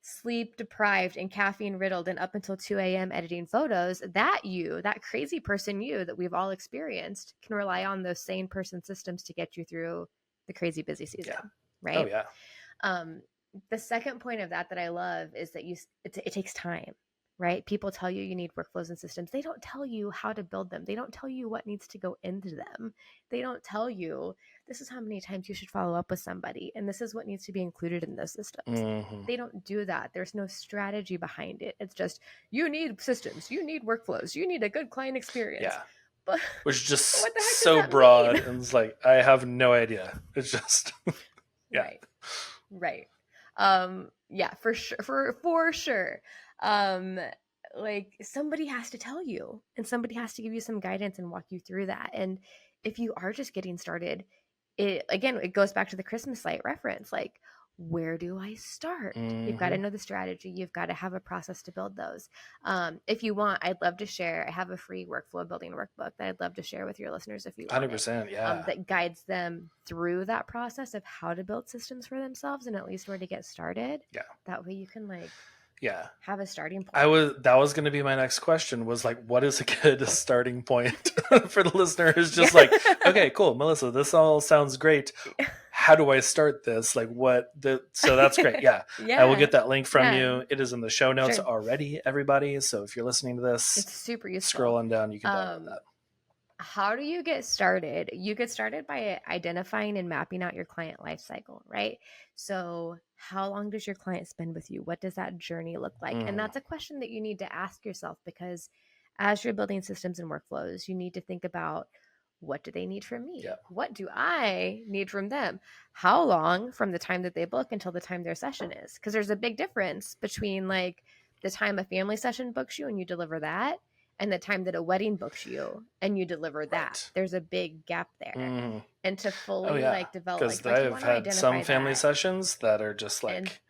Speaker 1: sleep deprived and caffeine riddled and up until 2 a.m. editing photos, that crazy person you that we've all experienced, can rely on those sane person systems to get you through the crazy busy season,
Speaker 2: Yeah.
Speaker 1: right?
Speaker 2: Oh yeah.
Speaker 1: The second point of that I love is that it takes time, right? People tell you need workflows and systems. They don't tell you how to build them. They don't tell you what needs to go into them. They don't tell you this is how many times you should follow up with somebody, and this is what needs to be included in those systems.
Speaker 2: Mhm.
Speaker 1: They don't do that. There's no strategy behind it. It's just, you need systems, you need workflows, you need a good client experience.
Speaker 2: Yeah.
Speaker 1: But
Speaker 2: Which is just
Speaker 1: what the heck does
Speaker 2: so
Speaker 1: that
Speaker 2: broad,
Speaker 1: mean?
Speaker 2: and it's like I have no idea. It's just yeah.
Speaker 1: Right. Yeah, for sure. For sure. Like, somebody has to tell you, and somebody has to give you some guidance and walk you through that. And if you are just getting started, it goes back to the Christmas light reference. Like, where do I start? You've got to
Speaker 2: Mhm.
Speaker 1: know the strategy. You've got to have a process to build those. If you want, I'd love to share. I have a free workflow building workbook that I'd love to share with your listeners if you want it.
Speaker 2: 100%. Yeah.
Speaker 1: That guides them through that process of how to build systems for themselves and at least where to get started.
Speaker 2: Yeah.
Speaker 1: That way you can
Speaker 2: Yeah.
Speaker 1: have a starting point.
Speaker 2: That was going to be my next question, was like, what is a good starting point for the listener who's just like, okay, cool, Melissa, this all sounds great. How do I start this? Like so that's great. Yeah.
Speaker 1: Yeah.
Speaker 2: I will get that link from
Speaker 1: Yeah.
Speaker 2: you. It is in the show notes
Speaker 1: Sure.
Speaker 2: already, everybody. So if you're listening to this,
Speaker 1: It's super useful.
Speaker 2: scrolling down, you can download that.
Speaker 1: How do you get started? You get started by identifying and mapping out your client life cycle, right? So how long does your client spend with you? What does that journey look like?
Speaker 2: Mhm.
Speaker 1: And that's a question that you need to ask yourself, because as you're building systems and workflows, you need to think about, what do they need from me?
Speaker 2: Yeah.
Speaker 1: What do I need from them? How long from the time that they book until the time their session is? Because there's a big difference between like the time a family session books you and you deliver that, and the time that a wedding books you and you deliver that.
Speaker 2: Right.
Speaker 1: There's a big gap there.
Speaker 2: Mhm.
Speaker 1: And to fully
Speaker 2: yeah.
Speaker 1: like develop,
Speaker 2: Because
Speaker 1: like you
Speaker 2: I've
Speaker 1: want to
Speaker 2: had
Speaker 1: identify
Speaker 2: some family
Speaker 1: that.
Speaker 2: sessions that are just like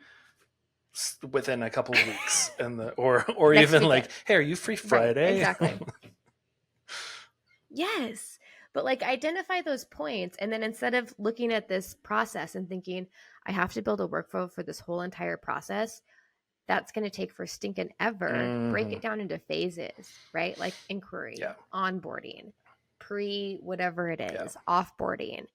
Speaker 1: And-
Speaker 2: within a couple of weeks, and or
Speaker 1: Next
Speaker 2: even like,
Speaker 1: weekend.
Speaker 2: hey, are you free
Speaker 1: Right,
Speaker 2: Friday?
Speaker 1: exactly. Yes. But like, identify those points. And then instead of looking at this process and thinking, I have to build a workflow for this whole entire process, that's going to take for stinking ever. Break
Speaker 2: Mhm.
Speaker 1: it down into phases, right? Like inquiry,
Speaker 2: Yeah.
Speaker 1: onboarding, pre whatever it
Speaker 2: Yeah.
Speaker 1: is, offboarding.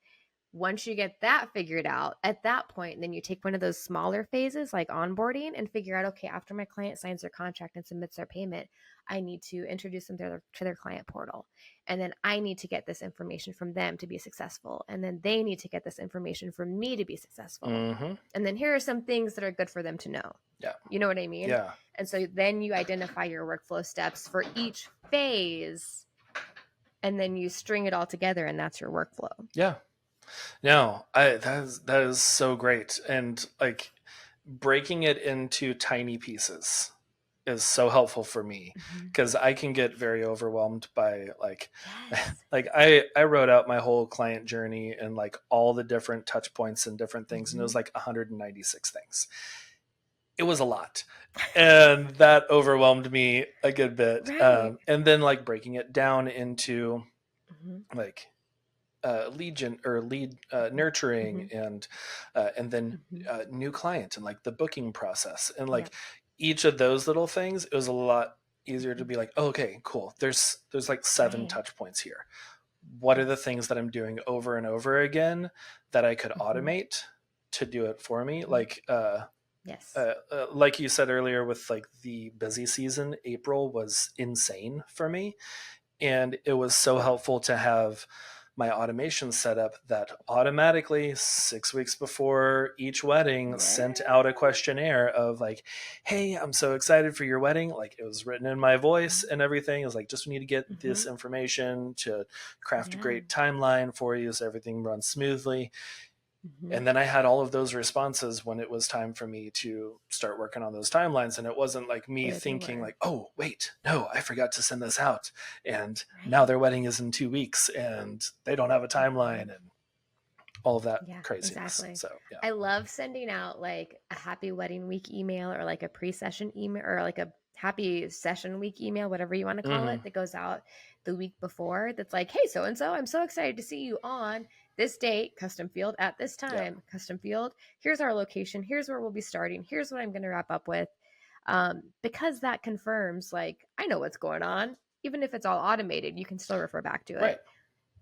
Speaker 1: Once you get that figured out, at that point, then you take one of those smaller phases like onboarding and figure out, okay, after my client signs their contract and submits their payment, I need to introduce them to their client portal. And then I need to get this information from them to be successful. And then they need to get this information from me to be successful.
Speaker 2: Mhm.
Speaker 1: And then here are some things that are good for them to know.
Speaker 2: Yeah.
Speaker 1: You know what I mean?
Speaker 2: Yeah.
Speaker 1: And so then you identify your workflow steps for each phase, and then you string it all together, and that's your workflow.
Speaker 2: Yeah. No, that is so great. And like, breaking it into tiny pieces is so helpful for me, because I can get very overwhelmed by like
Speaker 1: Yes.
Speaker 2: like I wrote out my whole client journey and like all the different touch points and different things, and it was like 196 things. It was a lot, and that overwhelmed me a good bit.
Speaker 1: Right.
Speaker 2: And then like breaking it down into
Speaker 1: Mhm.
Speaker 2: like lead nurturing, and then
Speaker 1: Mhm.
Speaker 2: new client, and like the booking process, and like each of those little things, it was a lot easier to be like, oh, okay, cool, there's like 7
Speaker 1: Right.
Speaker 2: touch points here. What are the things that I'm doing over and over again that I could automate to do it for me? Like
Speaker 1: Yes.
Speaker 2: like you said earlier, with like the busy season, April was insane for me, and it was so helpful to have my automation set up that automatically 6 weeks before each wedding sent out a questionnaire of like, hey, I'm so excited for your wedding. Like, it was written in my voice and everything. It was like, just we need to get this information to craft a great timeline for you so everything runs smoothly. And then I had all of those responses when it was time for me to start working on those timelines. And it wasn't like me thinking like, oh, wait, no, I forgot to send this out. And now their wedding is in 2 weeks and they don't have a timeline and all of that craziness.
Speaker 1: Exactly.
Speaker 2: So yeah.
Speaker 1: I love sending out like a happy wedding week email, or like a pre-session email, or like a happy session week email, whatever you want to call it, that goes out the week before. That's like, hey, so and so, I'm so excited to see you on this date, custom field at this time, custom field. Here's our location. Here's where we'll be starting. Here's what I'm going to wrap up with. Because that confirms, like, I know what's going on. Even if it's all automated, you can still refer back to it.
Speaker 2: Right.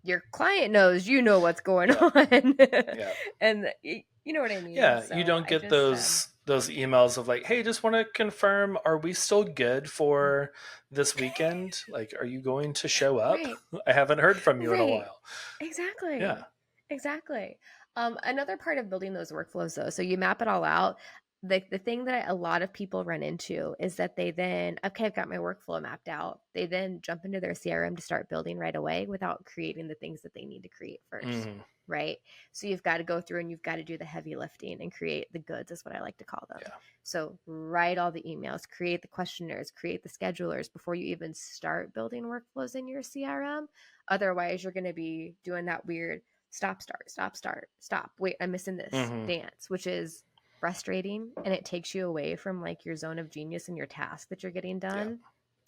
Speaker 1: Your client knows you know what's going on.
Speaker 2: Yeah.
Speaker 1: And you know what I mean?
Speaker 2: Yeah,
Speaker 1: So
Speaker 2: you don't
Speaker 1: I
Speaker 2: get
Speaker 1: just,
Speaker 2: those emails of like, hey, just want to confirm, are we still good for this weekend? Like, are you going to show up?
Speaker 1: Right.
Speaker 2: I haven't heard from you in a
Speaker 1: Right.
Speaker 2: while.
Speaker 1: Exactly.
Speaker 2: Yeah.
Speaker 1: Exactly. Another part of building those workflows, though, so you map it all out. The thing that a lot of people run into is that they then, okay, I've got my workflow mapped out. They then jump into their CRM to start building right away without creating the things that they need to create first.
Speaker 2: Mhm.
Speaker 1: Right. So you've got to go through and you've got to do the heavy lifting and create the goods, is what I like to call them.
Speaker 2: Yeah.
Speaker 1: So write all the emails, create the questionnaires, create the schedulers before you even start building workflows in your CRM. Otherwise, you're going to be doing that weird stop, stop. Wait, I'm missing this dance, which is frustrating. And it takes you away from like your zone of genius and your task that you're getting done.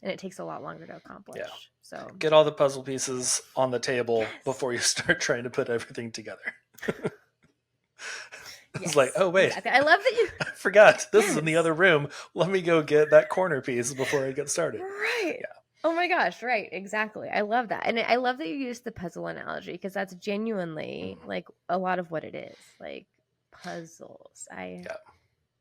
Speaker 1: And it takes a lot longer to accomplish.
Speaker 2: Yeah.
Speaker 1: So
Speaker 2: Get all the puzzle pieces on the table
Speaker 1: Yes.
Speaker 2: before you start trying to put everything together. It's
Speaker 1: yes,
Speaker 2: like, oh, wait,
Speaker 1: exactly. I love that you
Speaker 2: I forgot. This is in the
Speaker 1: Yes.
Speaker 2: other room. Let me go get that corner piece before I get started.
Speaker 1: Right.
Speaker 2: Yeah.
Speaker 1: Oh my gosh, right. Exactly. I love that. And I love that you used the puzzle analogy because that's genuinely like a lot of what it is. Like puzzles. I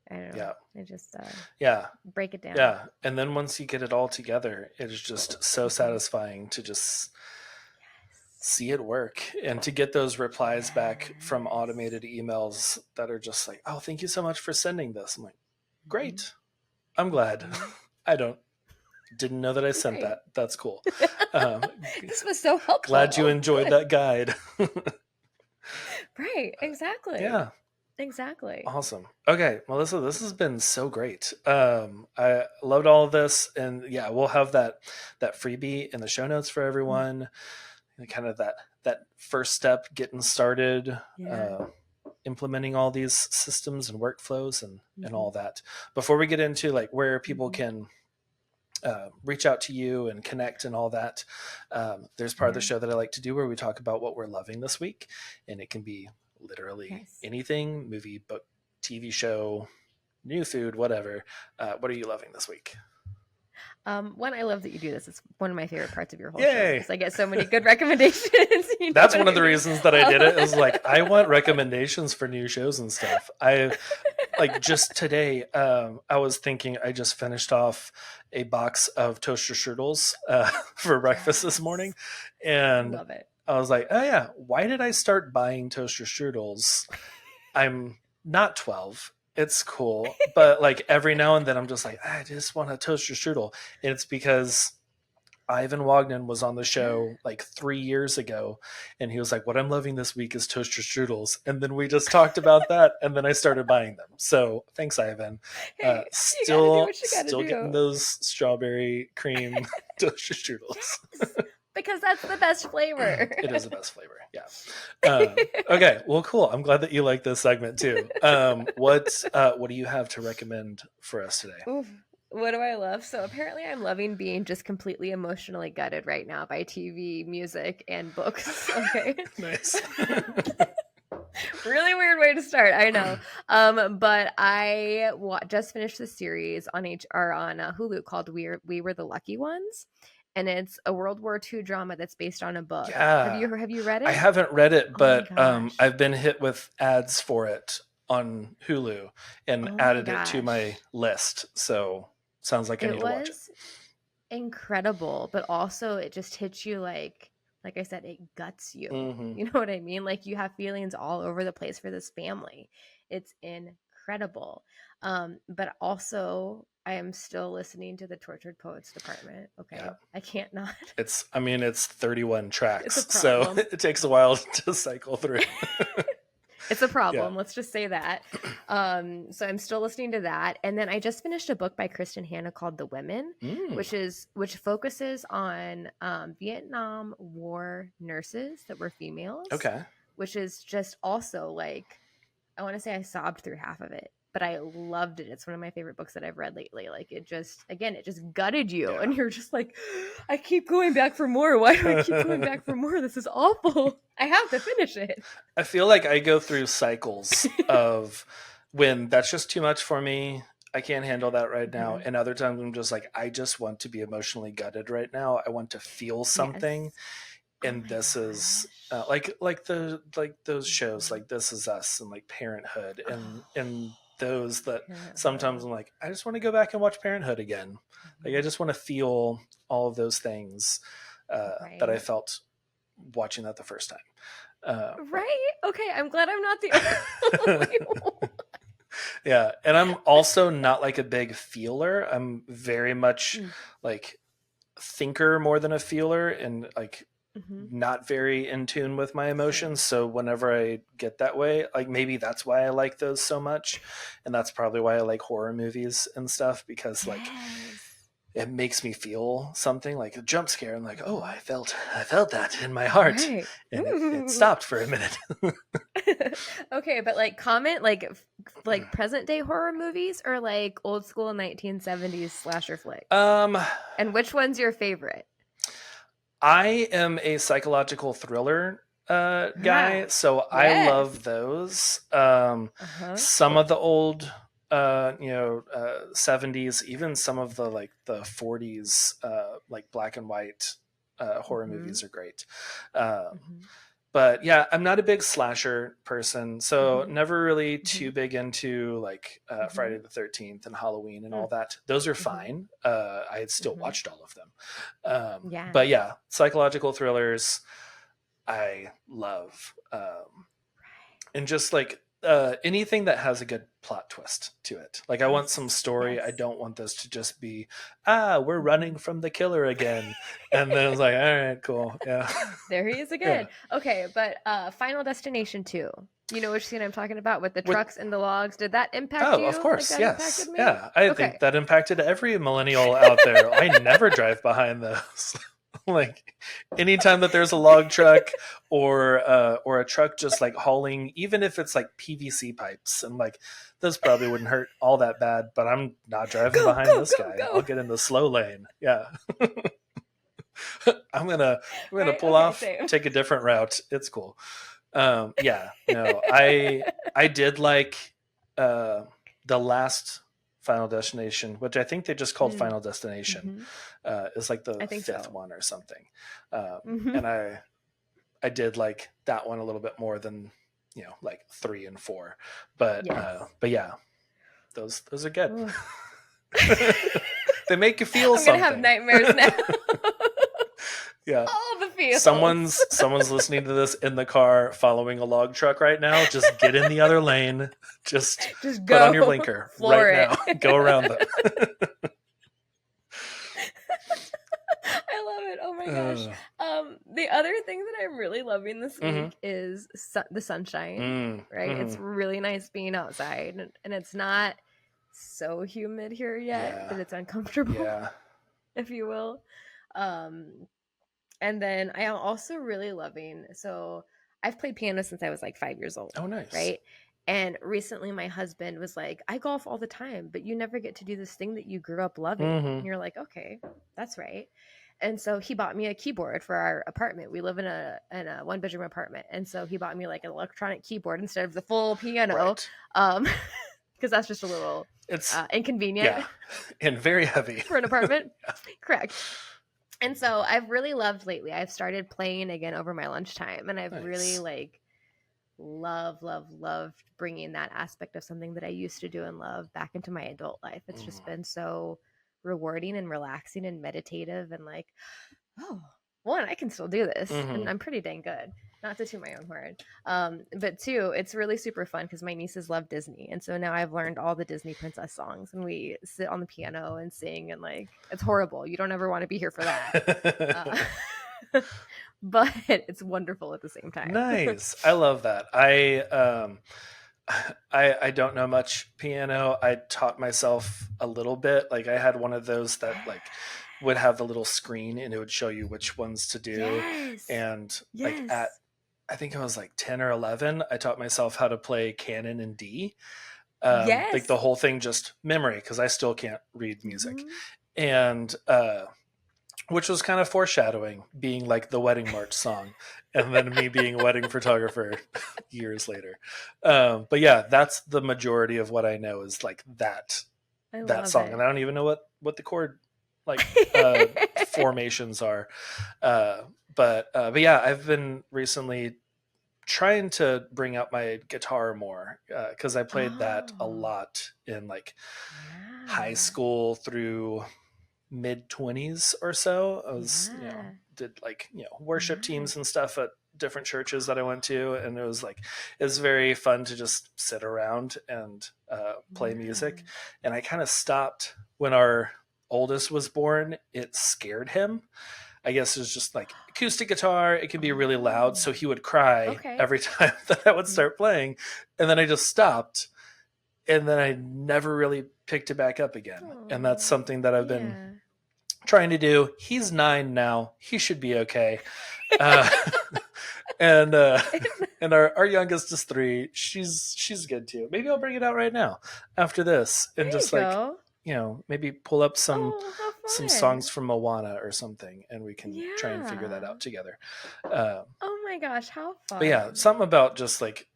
Speaker 1: don't know.
Speaker 2: Yeah.
Speaker 1: I just
Speaker 2: Yeah.
Speaker 1: break it down.
Speaker 2: Yeah. And then once you get it all together, it is just so satisfying to just see it work and to get those replies back from automated emails that are just like, oh, thank you so much for sending this. I'm like, great. I'm glad. I didn't know that I sent
Speaker 1: Right.
Speaker 2: that. That's cool.
Speaker 1: This was so helpful.
Speaker 2: Glad you
Speaker 1: Oh,
Speaker 2: enjoyed
Speaker 1: good.
Speaker 2: that guide.
Speaker 1: Right. Exactly.
Speaker 2: Yeah.
Speaker 1: Exactly.
Speaker 2: Awesome. Okay, Melissa, this has been so great. I loved all of this, and yeah, we'll have that freebie in the show notes for everyone. And kind of that first step, getting started,
Speaker 1: Yeah.
Speaker 2: implementing all these systems and workflows and all that. Before we get into like where people can reach out to you and connect and all that, there's part of the show that I like to do where we talk about what we're loving this week, and it can be literally anything: movie, book, TV show, new food, whatever. What are you loving this week?
Speaker 1: One, I love that you do this. It's one of my favorite parts of your whole
Speaker 2: Yay.
Speaker 1: show because I get so many good recommendations. You know
Speaker 2: That's
Speaker 1: what
Speaker 2: one of
Speaker 1: I
Speaker 2: the
Speaker 1: mean?
Speaker 2: reasons that I did it. It was like, I want recommendations for new shows and stuff. I like just today, I was thinking I just finished off a box of toaster strudels for breakfast this morning. And
Speaker 1: Love it.
Speaker 2: I was like, oh yeah, why did I start buying toaster strudels? I'm not 12. It's cool. But like every now and then I'm just like, I just want a toaster strudel. And it's because Ivan Wagner was on the show like 3 years ago, and he was like, what I'm loving this week is toaster strudels. And then we just talked about that, and then I started buying them. So thanks, Ivan.
Speaker 1: Hey,
Speaker 2: Still
Speaker 1: do.
Speaker 2: getting those strawberry cream toaster strudels.
Speaker 1: Yes, because that's the best flavor.
Speaker 2: It is the best flavor. Yeah. Okay. Well, cool. I'm glad that you like this segment too. What do you have to recommend for us today?
Speaker 1: Oof. What do I love? So apparently I'm loving being just completely emotionally gutted right now by TV, music, and books. Okay.
Speaker 2: Nice.
Speaker 1: Really weird way to start, I know. But I just finished the series on Hulu called We Were the Lucky Ones. And it's a World War II drama that's based on a book.
Speaker 2: Yeah.
Speaker 1: Have you read it?
Speaker 2: I haven't read it, but
Speaker 1: gosh.
Speaker 2: I've been hit with ads for it on Hulu and added it to my list. So sounds like I need to watch it.
Speaker 1: Incredible, but also it just hits you like I said, it guts you.
Speaker 2: Mhm.
Speaker 1: You know what I mean? Like you have feelings all over the place for this family. It's incredible. But also I am still listening to the Tortured Poets Department. Okay.
Speaker 2: Yeah.
Speaker 1: I can't not.
Speaker 2: It's 31 tracks.
Speaker 1: It's a
Speaker 2: So
Speaker 1: problem.
Speaker 2: it takes a while to cycle through.
Speaker 1: It's a problem. Let's just say that. So I'm still listening to that. And then I just finished a book by Kristen Hanna called The Women, which focuses on Vietnam War nurses that were females.
Speaker 2: Okay.
Speaker 1: Which is just also like, I want to say I sobbed through half of it. but I loved it. It's one of my favorite books that I've read lately. Like it just gutted you,
Speaker 2: Yeah.
Speaker 1: and you're just like, I keep going back for more. Why do I keep going back for more? This is awful. I have to finish it.
Speaker 2: I feel like I go through cycles of when that's just too much for me. I can't handle that right now.
Speaker 1: Mhm.
Speaker 2: And other times I'm just like, I just want to be emotionally gutted right now. I want to feel something.
Speaker 1: Yes.
Speaker 2: And
Speaker 1: my
Speaker 2: this is
Speaker 1: gosh.
Speaker 2: like those shows like This Is Us and like Parenthood and those that sometimes I'm like, I just want to go back and watch Parenthood again. Like I just want to feel all of those things that I
Speaker 1: Right.
Speaker 2: felt watching that the first time.
Speaker 1: Right? Okay, I'm glad I'm not the only one.
Speaker 2: Yeah, and I'm also not like a big feeler. I'm very much like thinker more than a feeler, and like not very in tune with my emotions. So whenever I get that way, like maybe that's why I like those so much, and that's probably why I like horror movies and stuff, because like it makes me feel something, like a jump scare, and like, oh, I felt that in my heart,
Speaker 1: Right.
Speaker 2: and it stopped for a minute.
Speaker 1: Okay, but like comment like present day horror movies or like old school 1970s slasher flicks. And which one's your favorite?
Speaker 2: I am a psychological thriller guy, so I
Speaker 1: Yes.
Speaker 2: love those. Some of the old 70s, even some of the like the 40s like black and white horror movies are great. But yeah, I'm not a big slasher person, so never really too big into like Friday the 13th and Halloween and all that. Those are fine. I had still watched all of them.
Speaker 1: Yeah.
Speaker 2: But yeah, psychological thrillers I love. And just like anything that has a good plot twist to it. Like I want some story.
Speaker 1: Yes.
Speaker 2: I don't want this to just be, we're running from the killer again. And then it's like, all right, cool. Yeah.
Speaker 1: There he is again. Yeah. Okay, but Final Destination 2. You know which scene I'm talking about with the trucks and the logs? Did that impact you?
Speaker 2: Oh, of course,
Speaker 1: like
Speaker 2: yes.
Speaker 1: Me?
Speaker 2: Yeah, I think that impacted every millennial out there. I never drive behind those. Like anytime that there's a log truck or a truck just like hauling, even if it's like PVC pipes, and like this probably wouldn't hurt all that bad, but I'm not driving behind this guy. I'll get in the slow lane. Yeah. I'm gonna pull off, take a different route. It's cool. Yeah, no, I did like the last Final Destination, which I think they just called Final Destination, is like the fifth one or something. And I did like that one a little bit more than like 3 and 4, but yeah, those are good. They make you feel something.
Speaker 1: I'm gonna have nightmares now.
Speaker 2: Yeah.
Speaker 1: All the feels.
Speaker 2: Someone's listening to this in the car following a log truck right now. Just get in the other lane. Just
Speaker 1: go.
Speaker 2: Put on your blinker right now. Go around them.
Speaker 1: I love it. Oh my gosh. The other thing that I'm really loving this week is the sunshine. Right? It's really nice being outside, and it's not so humid here yet that it's uncomfortable, if you will. And then I am also really loving, so I've played piano since I was like 5 years old.
Speaker 2: Oh, nice.
Speaker 1: Right? And recently my husband was like, I golf all the time, but you never get to do this thing that you grew up loving. And you're like, okay, that's right. And so he bought me a keyboard for our apartment. We live in a 1-bedroom apartment. And so he bought me like an electronic keyboard instead of the full piano. Because that's just a little inconvenient.
Speaker 2: Yeah. And very heavy.
Speaker 1: For an apartment. Correct. And so I've really loved lately. I've started playing again over my lunchtime, and I've really like loved bringing that aspect of something that I used to do and love back into my adult life. It's just been so rewarding and relaxing and meditative, and like, oh, one, I can still do this, and I'm pretty dang good. Not to toot my own horn. But 2, it's really super fun because my nieces love Disney. And so now I've learned all the Disney princess songs, and we sit on the piano and sing, and like, it's horrible. You don't ever want to be here for that. But it's wonderful at the same time.
Speaker 2: Nice. I love that. I don't know much piano. I taught myself a little bit. Like I had one of those that like would have the little screen and it would show you which ones to do. And like I think I was like 10 or 11, I taught myself how to play Canon in D. Like
Speaker 1: Yes.
Speaker 2: the whole thing just memory, because I still can't read music.
Speaker 1: Mhm.
Speaker 2: And which was kind of foreshadowing being like the wedding march song, and then me being a wedding photographer years later. But yeah, that's the majority of what I know is like that
Speaker 1: I
Speaker 2: that
Speaker 1: love
Speaker 2: song,
Speaker 1: it.
Speaker 2: and I don't even know what the chord like formations are. But yeah, I've been recently trying to bring out my guitar more, because I played that a
Speaker 1: Oh,
Speaker 2: lot in like high
Speaker 1: yeah.
Speaker 2: school through mid 20s or so. I was,
Speaker 1: Yeah.
Speaker 2: did like, worship
Speaker 1: Yeah.
Speaker 2: teams and stuff at different churches that I went to. And it was very fun to just sit around and play music. And I kind of stopped when our oldest was born. It scared him. I guess it was just like acoustic guitar. It can be really loud. So he would cry
Speaker 1: Okay.
Speaker 2: every time that I would start playing. And then I just stopped. And then I never really picked it back up again. And that's
Speaker 1: Aw,
Speaker 2: something that I've been
Speaker 1: yeah.
Speaker 2: trying to do. He's 9 now. He should be okay. Uh, and our youngest is 3. She's good too. Maybe I'll bring it out right now after this and
Speaker 1: There you
Speaker 2: just like,
Speaker 1: go.
Speaker 2: maybe pull up some
Speaker 1: Oh, how fun.
Speaker 2: songs from Moana or something, and we can try and figure that
Speaker 1: Yeah.
Speaker 2: out together.
Speaker 1: Oh my gosh, how fun.
Speaker 2: But yeah, something about just like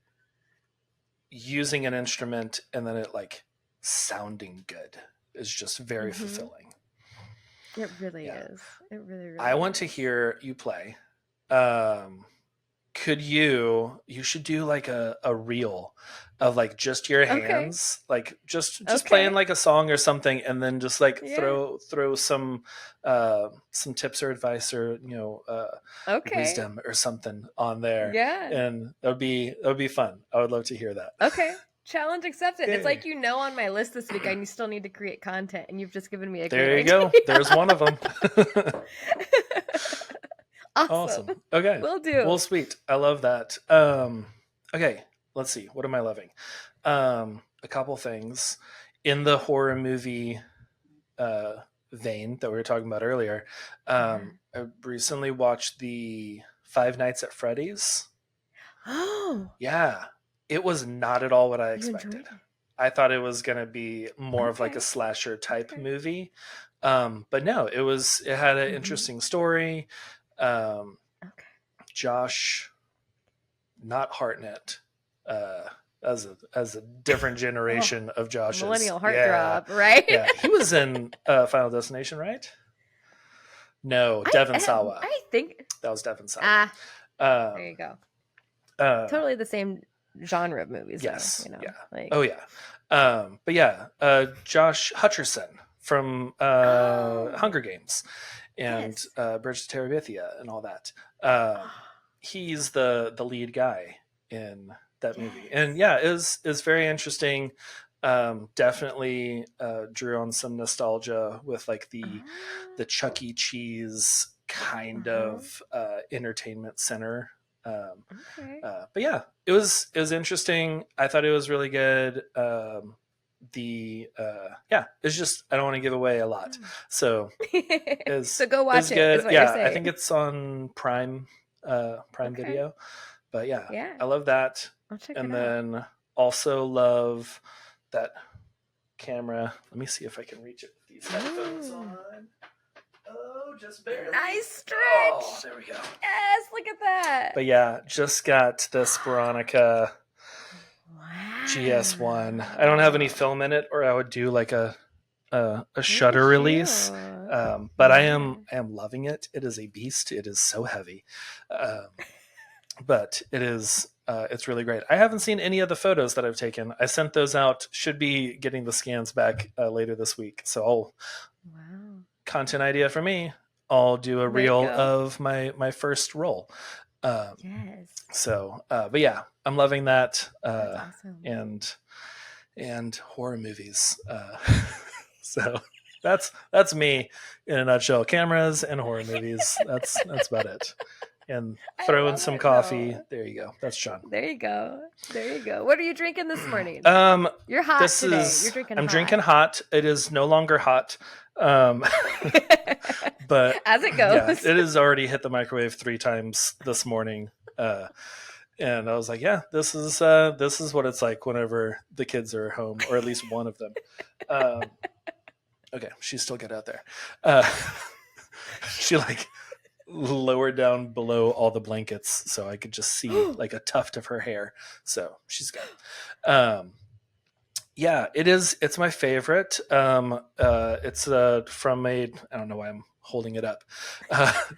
Speaker 2: using an instrument and then it like sounding good is just very
Speaker 1: Mhm.
Speaker 2: fulfilling.
Speaker 1: It really
Speaker 2: Yeah.
Speaker 1: is. It really
Speaker 2: I want
Speaker 1: is.
Speaker 2: to hear you play. Could you should do like a reel of like just your
Speaker 1: Okay.
Speaker 2: hands, like just
Speaker 1: Okay.
Speaker 2: playing like a song or something, and then just like
Speaker 1: Yeah.
Speaker 2: throw some tips or advice or
Speaker 1: Okay.
Speaker 2: wisdom or something on there,
Speaker 1: Yeah.
Speaker 2: and that would be fun. I would love to hear that.
Speaker 1: Okay. Challenge accepted. It's
Speaker 2: Yay.
Speaker 1: like on my list this week, you still need to create content, and you've just given me a
Speaker 2: There
Speaker 1: great
Speaker 2: you go.
Speaker 1: idea.
Speaker 2: There's one of them.
Speaker 1: Awesome.
Speaker 2: Awesome. Okay.
Speaker 1: Will do.
Speaker 2: Well, sweet. I love that. Okay, let's see. What am I loving? A couple things in the horror movie vein that we were talking about earlier. I recently watched the Five Nights at Freddy's.
Speaker 1: Oh,
Speaker 2: Yeah, it was not at all what I
Speaker 1: you enjoyed
Speaker 2: expected.
Speaker 1: it.
Speaker 2: I thought it was going to be more of like
Speaker 1: Okay.
Speaker 2: a slasher type
Speaker 1: Okay.
Speaker 2: movie. But no, it had an
Speaker 1: Mhm.
Speaker 2: interesting story.
Speaker 1: Okay.
Speaker 2: Josh, not Hartnett, as a different generation of Joshes.
Speaker 1: Millennial
Speaker 2: Yeah.
Speaker 1: heartthrob, right?
Speaker 2: Yeah, he was in Final Destination, right? No, Devon Sawa.
Speaker 1: I think.
Speaker 2: That was Devon Sawa.
Speaker 1: Ah,
Speaker 2: Um,
Speaker 1: there you go.
Speaker 2: uh,
Speaker 1: Totally the same genre of movies. though,
Speaker 2: Yes, yeah.
Speaker 1: Like,
Speaker 2: Oh yeah. But yeah, Josh Hutcherson from Hunger Games and
Speaker 1: Yes.
Speaker 2: Bridge to Terabithia and all that. He's the lead guy in that movie, and yeah, is very interesting. Definitely drew on some nostalgia with like the Chuck E. Cheese kind of entertainment center.
Speaker 1: Okay.
Speaker 2: But yeah, it was interesting. I thought it was really good. It's just I don't want to give away a lot, so
Speaker 1: So go watch it.
Speaker 2: good.
Speaker 1: Is what
Speaker 2: Yeah,
Speaker 1: you're saying.
Speaker 2: I think it's on Prime
Speaker 1: Okay.
Speaker 2: Video. But yeah,
Speaker 1: Yeah.
Speaker 2: I love that,
Speaker 1: I'll check
Speaker 2: and
Speaker 1: it out.
Speaker 2: then also love that camera. Let me see if I can reach it with these headphones
Speaker 1: Ooh.
Speaker 2: on. Oh, just barely.
Speaker 1: Nice stretch.
Speaker 2: Oh, there we go.
Speaker 1: Yes, look at that.
Speaker 2: But yeah, just got this Veronica
Speaker 1: Wow.
Speaker 2: GS1. I don't have any film in it, or I would do like a
Speaker 1: Look
Speaker 2: shutter
Speaker 1: at
Speaker 2: release.
Speaker 1: you.
Speaker 2: But I
Speaker 1: Yeah.
Speaker 2: am loving it. It is a beast. It is so heavy, but it is. It's really great. I haven't seen any of the photos that I've taken. I sent those out. Should be getting the scans back later this week. So
Speaker 1: Wow.
Speaker 2: content idea for me. I'll do a
Speaker 1: There you
Speaker 2: reel
Speaker 1: go.
Speaker 2: of my first roll.
Speaker 1: Yes.
Speaker 2: So, but yeah, I'm loving that.
Speaker 1: That's awesome.
Speaker 2: And horror movies. So that's me in a nutshell. Cameras and horror movies. That's about it. And
Speaker 1: I
Speaker 2: throw in
Speaker 1: love
Speaker 2: some
Speaker 1: it,
Speaker 2: coffee.
Speaker 1: though.
Speaker 2: There you go. That's Sean.
Speaker 1: There you go. There you go. What are you drinking this morning? You're hot
Speaker 2: This
Speaker 1: today.
Speaker 2: is
Speaker 1: You're drinking
Speaker 2: I'm
Speaker 1: hot.
Speaker 2: drinking hot. It is no longer hot. But
Speaker 1: As it
Speaker 2: yeah,
Speaker 1: goes.
Speaker 2: it has already hit the microwave 3 times this morning. And I was like, yeah, this is what it's like whenever the kids are home, or at least one of them. Um, okay, she's still good out there. Uh, she like lowered down below all the blankets so I could just see like a tuft of her hair. So she's good. Yeah, it is. It's my favorite. It's from a. I don't know why I'm holding it up.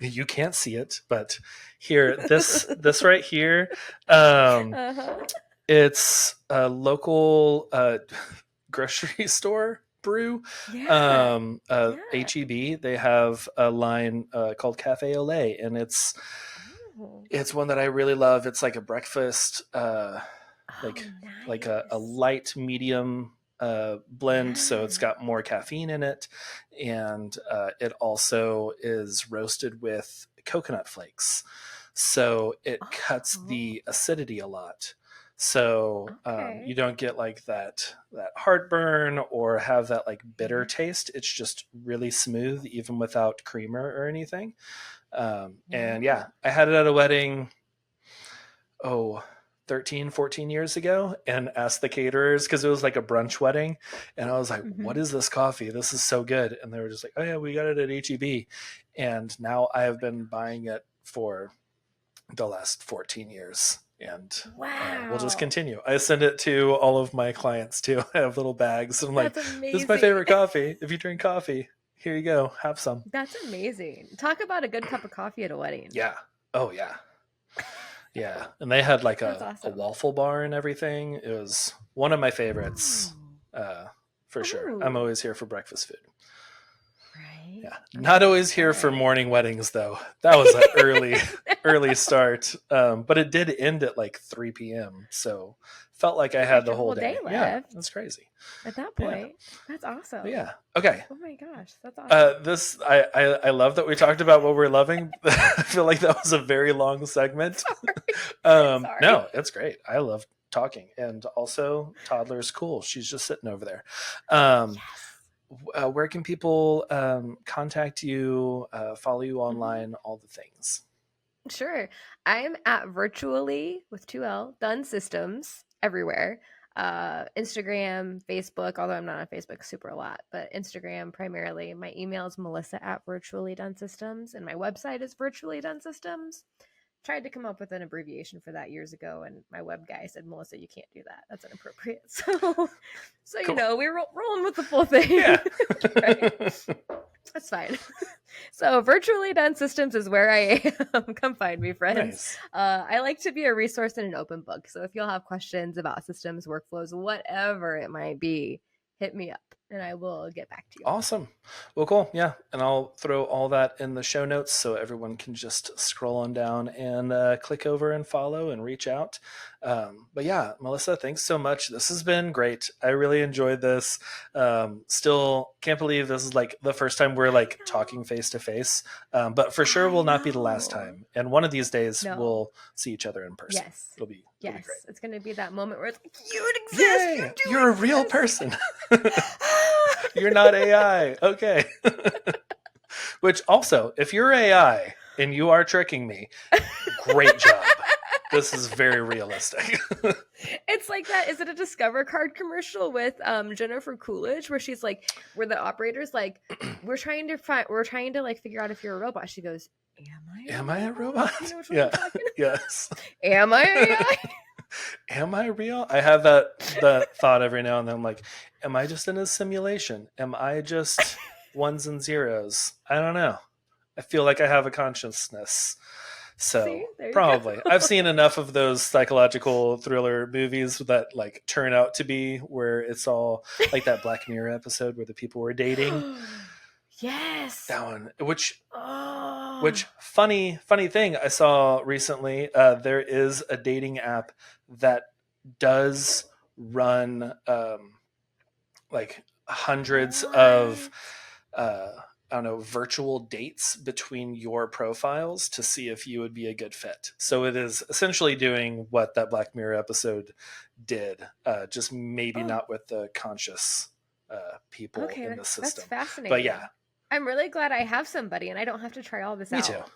Speaker 2: You can't see it, but here, this right here.
Speaker 1: Uh-huh.
Speaker 2: It's a local grocery store brew.
Speaker 1: Yeah. Yeah.
Speaker 2: HEB. They have a line called Cafe Olay, and
Speaker 1: Oh.
Speaker 2: it's one that I really love. It's like a breakfast. Like
Speaker 1: Oh,
Speaker 2: like a
Speaker 1: nice.
Speaker 2: light medium blend, so it's
Speaker 1: Yeah.
Speaker 2: got more caffeine in it, and it also is roasted with coconut flakes, so it cuts
Speaker 1: Oh,
Speaker 2: the acidity a lot. So you
Speaker 1: okay.
Speaker 2: don't get like that heartburn or have that like bitter
Speaker 1: Mhm.
Speaker 2: taste. It's just really smooth, even without creamer or anything. And
Speaker 1: Yeah.
Speaker 2: yeah, I had it at a wedding, oh, 13, 14 years ago, and asked the caterers because it was like a brunch wedding. And I was like, what
Speaker 1: Hmm.
Speaker 2: is this coffee? This is so good. And they were just like, oh, yeah, we got it at HEB. And now I have been buying it for the last 14 years. And we'll just
Speaker 1: Wow.
Speaker 2: continue. I send it to all of my clients too. I have little bags. I'm like,
Speaker 1: That's
Speaker 2: this is my
Speaker 1: amazing.
Speaker 2: favorite coffee. If you drink coffee, here you go. Have some.
Speaker 1: That's amazing. Talk about a good cup of coffee at a wedding.
Speaker 2: Yeah. Oh, yeah. Yeah, and they had like
Speaker 1: That's
Speaker 2: a
Speaker 1: awesome.
Speaker 2: waffle bar and everything. It was one of my favorites,
Speaker 1: Ooh.
Speaker 2: uh, for sure. I'm
Speaker 1: Ooh.
Speaker 2: always here for breakfast food.
Speaker 1: Right.
Speaker 2: Yeah,
Speaker 1: I'm
Speaker 2: not
Speaker 1: gonna
Speaker 2: always
Speaker 1: try
Speaker 2: here for
Speaker 1: it.
Speaker 2: morning weddings though. That was an early start, but it did end at like 3 p.m. So felt like I
Speaker 1: You
Speaker 2: had
Speaker 1: got
Speaker 2: the
Speaker 1: your
Speaker 2: whole
Speaker 1: whole day
Speaker 2: day. Yeah, that's
Speaker 1: left
Speaker 2: crazy.
Speaker 1: at that
Speaker 2: Yeah,
Speaker 1: point. That's
Speaker 2: but
Speaker 1: awesome.
Speaker 2: yeah. Okay.
Speaker 1: Oh my gosh, that's awesome.
Speaker 2: This I love that we talked about what we're loving. I feel like that was a very long segment.
Speaker 1: Sorry. Sorry.
Speaker 2: No, it's great. I love talking, and also toddler's cool. She's just sitting over there. Um,
Speaker 1: Yes.
Speaker 2: where can people contact you, follow you
Speaker 1: Mhm.
Speaker 2: online, all the things?
Speaker 1: Sure. I'm at virtually with 2L done systems everywhere. Instagram, Facebook, although I'm not on Facebook super a lot, but Instagram primarily. My email is Melissa at virtually done systems, and my website is virtually done systems. Tried to come up with an abbreviation for that years ago, and my web guy said, Melissa, you can't do that. That's inappropriate. So
Speaker 2: Cool.
Speaker 1: we're rolling with the full thing.
Speaker 2: Yeah.
Speaker 1: Right. That's fine. So virtually done systems is where I am. Come find me, friends.
Speaker 2: Nice.
Speaker 1: I like to be a resource and an open book. So if you'll have questions about systems, workflows, whatever it might be, hit me up and I will get back to you.
Speaker 2: Awesome. Well, cool. Yeah. And I'll throw all that in the show notes so everyone can just scroll on down and click over and follow and reach out. But yeah, Melissa, thanks so much. This has been great. I really enjoyed this. Still can't believe this is like the first time we're
Speaker 1: I
Speaker 2: like talking
Speaker 1: know.
Speaker 2: face to face. But for sure
Speaker 1: I
Speaker 2: will not be the last
Speaker 1: know.
Speaker 2: time. And one of these days
Speaker 1: No.
Speaker 2: we'll see each other in person.
Speaker 1: Yes.
Speaker 2: It'll be great.
Speaker 1: Yes. It's going to be that moment where it's like, you exist. You
Speaker 2: Yay!
Speaker 1: do
Speaker 2: You're a real
Speaker 1: exist.
Speaker 2: person. You're not AI. Okay. Which also, if you're AI and you are tricking me, great job. This is very realistic.
Speaker 1: It's like that. Is it a Discover card commercial with Jennifer Coolidge where she's like, where the operator's like, we're trying to like figure out if you're a robot. She goes, am I a
Speaker 2: Am I a
Speaker 1: robot?
Speaker 2: robot?
Speaker 1: You know which one I'm
Speaker 2: Yeah.
Speaker 1: talking
Speaker 2: Yes.
Speaker 1: about? Am I AI?
Speaker 2: Am I real? I have that thought every now and then. I'm like, am I just in a simulation? Am I just ones and zeros? I don't know. I feel like I have a consciousness.
Speaker 1: See,
Speaker 2: So
Speaker 1: there you
Speaker 2: probably. I've
Speaker 1: go.
Speaker 2: seen enough of those psychological thriller movies that like turn out to be where it's all like that Black Mirror episode where the people were dating.
Speaker 1: Yes.
Speaker 2: That one, which
Speaker 1: Oh.
Speaker 2: funny thing I saw recently. There is a dating app that does run like hundreds of
Speaker 1: What?
Speaker 2: uh, I don't know, virtual dates between your profiles to see if you would be a good fit. So it is essentially doing what that Black Mirror episode did, just maybe
Speaker 1: Oh,
Speaker 2: not with the conscious people
Speaker 1: okay.
Speaker 2: in the
Speaker 1: That's
Speaker 2: system. But yeah,
Speaker 1: fascinating. I'm really glad I have somebody and I don't have to try all this
Speaker 2: me too.
Speaker 1: out.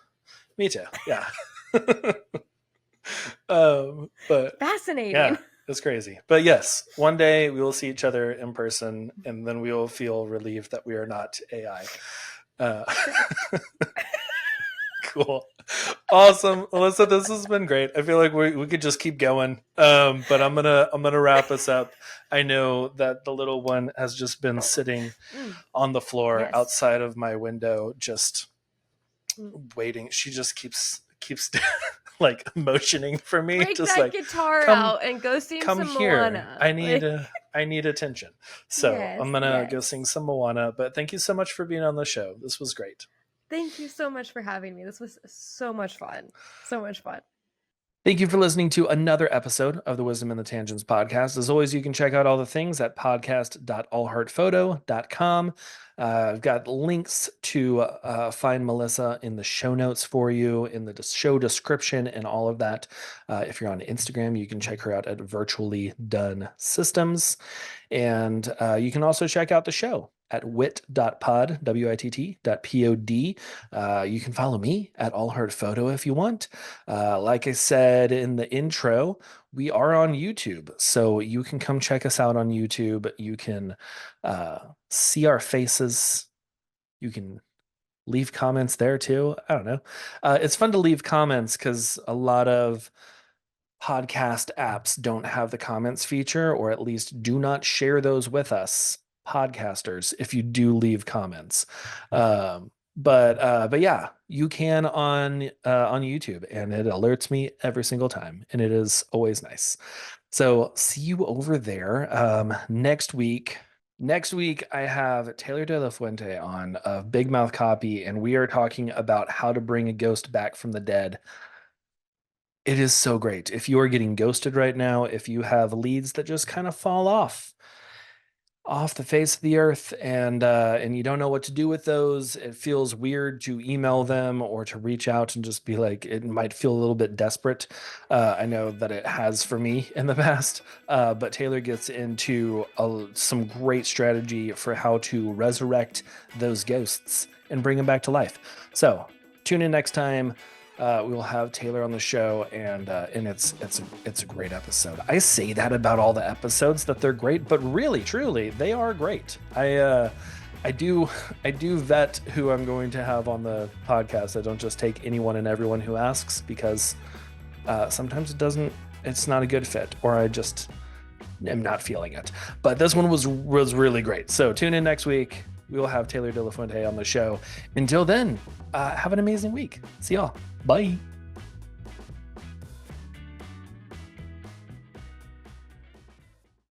Speaker 2: Me too. Yeah. But
Speaker 1: Fascinating.
Speaker 2: yeah, it's crazy. But yes, one day we will see each other in person, and then we will feel relieved that we are not AI. Cool. Awesome. Alyssa, this has been great. I feel like we could just keep going. But I'm gonna wrap us up. I know that the little one has just been sitting on the floor
Speaker 1: Yes.
Speaker 2: outside of my window, just
Speaker 1: Mm.
Speaker 2: waiting. She just keeps like motioning for me,
Speaker 1: Break
Speaker 2: just
Speaker 1: that
Speaker 2: like
Speaker 1: guitar
Speaker 2: come
Speaker 1: out and go sing
Speaker 2: come
Speaker 1: some
Speaker 2: here.
Speaker 1: Moana.
Speaker 2: I need attention. So
Speaker 1: Yes,
Speaker 2: I'm gonna go
Speaker 1: yes.
Speaker 2: sing some Moana. But thank you so much for being on the show. This was great.
Speaker 1: Thank you so much for having me. This was so much fun. So much fun.
Speaker 2: Thank you for listening to another episode of the Wisdom and the Tangents podcast. As always, you can check out all the things at podcast.allheartphoto.com. I've got links to find Melissa in the show notes for you, in the show description, and all of that. If you're on Instagram, you can check her out at Virtually Done Systems. And you can also check out the show at wit.pod, WITT.pod. You can follow me at All Heart Photo if you want. Like I said in the intro, we are on YouTube, so you can come check us out on YouTube. You can see our faces. You can leave comments there too. I don't know. It's fun to leave comments because a lot of podcast apps don't have the comments feature, or at least do not share those with us podcasters if you do leave comments. But yeah, you can on YouTube, and it alerts me every single time, and it is always nice. So see you over there. Next week I have Taylor De La Fuente on of Big Mouth Copy, and we are talking about how to bring a ghost back from the dead. It is so great. If you are getting ghosted right now, if you have leads that just kind of fall off the face of the earth, and you don't know what to do with those, it feels weird to email them or to reach out and just be like, it might feel a little bit desperate. I know that it has for me in the past, but Taylor gets into some great strategy for how to resurrect those ghosts and bring them back to life. So tune in next time. We will have Taylor on the show, and it's a great episode. I say that about all the episodes, that they're great, but really, truly, they are great. I do vet who I'm going to have on the podcast. I don't just take anyone and everyone who asks, because sometimes it's not a good fit, or I just am not feeling it. But this one was really great. So tune in next week. We will have Taylor De La Fuente on the show. Until then, have an amazing week. See y'all. Bye.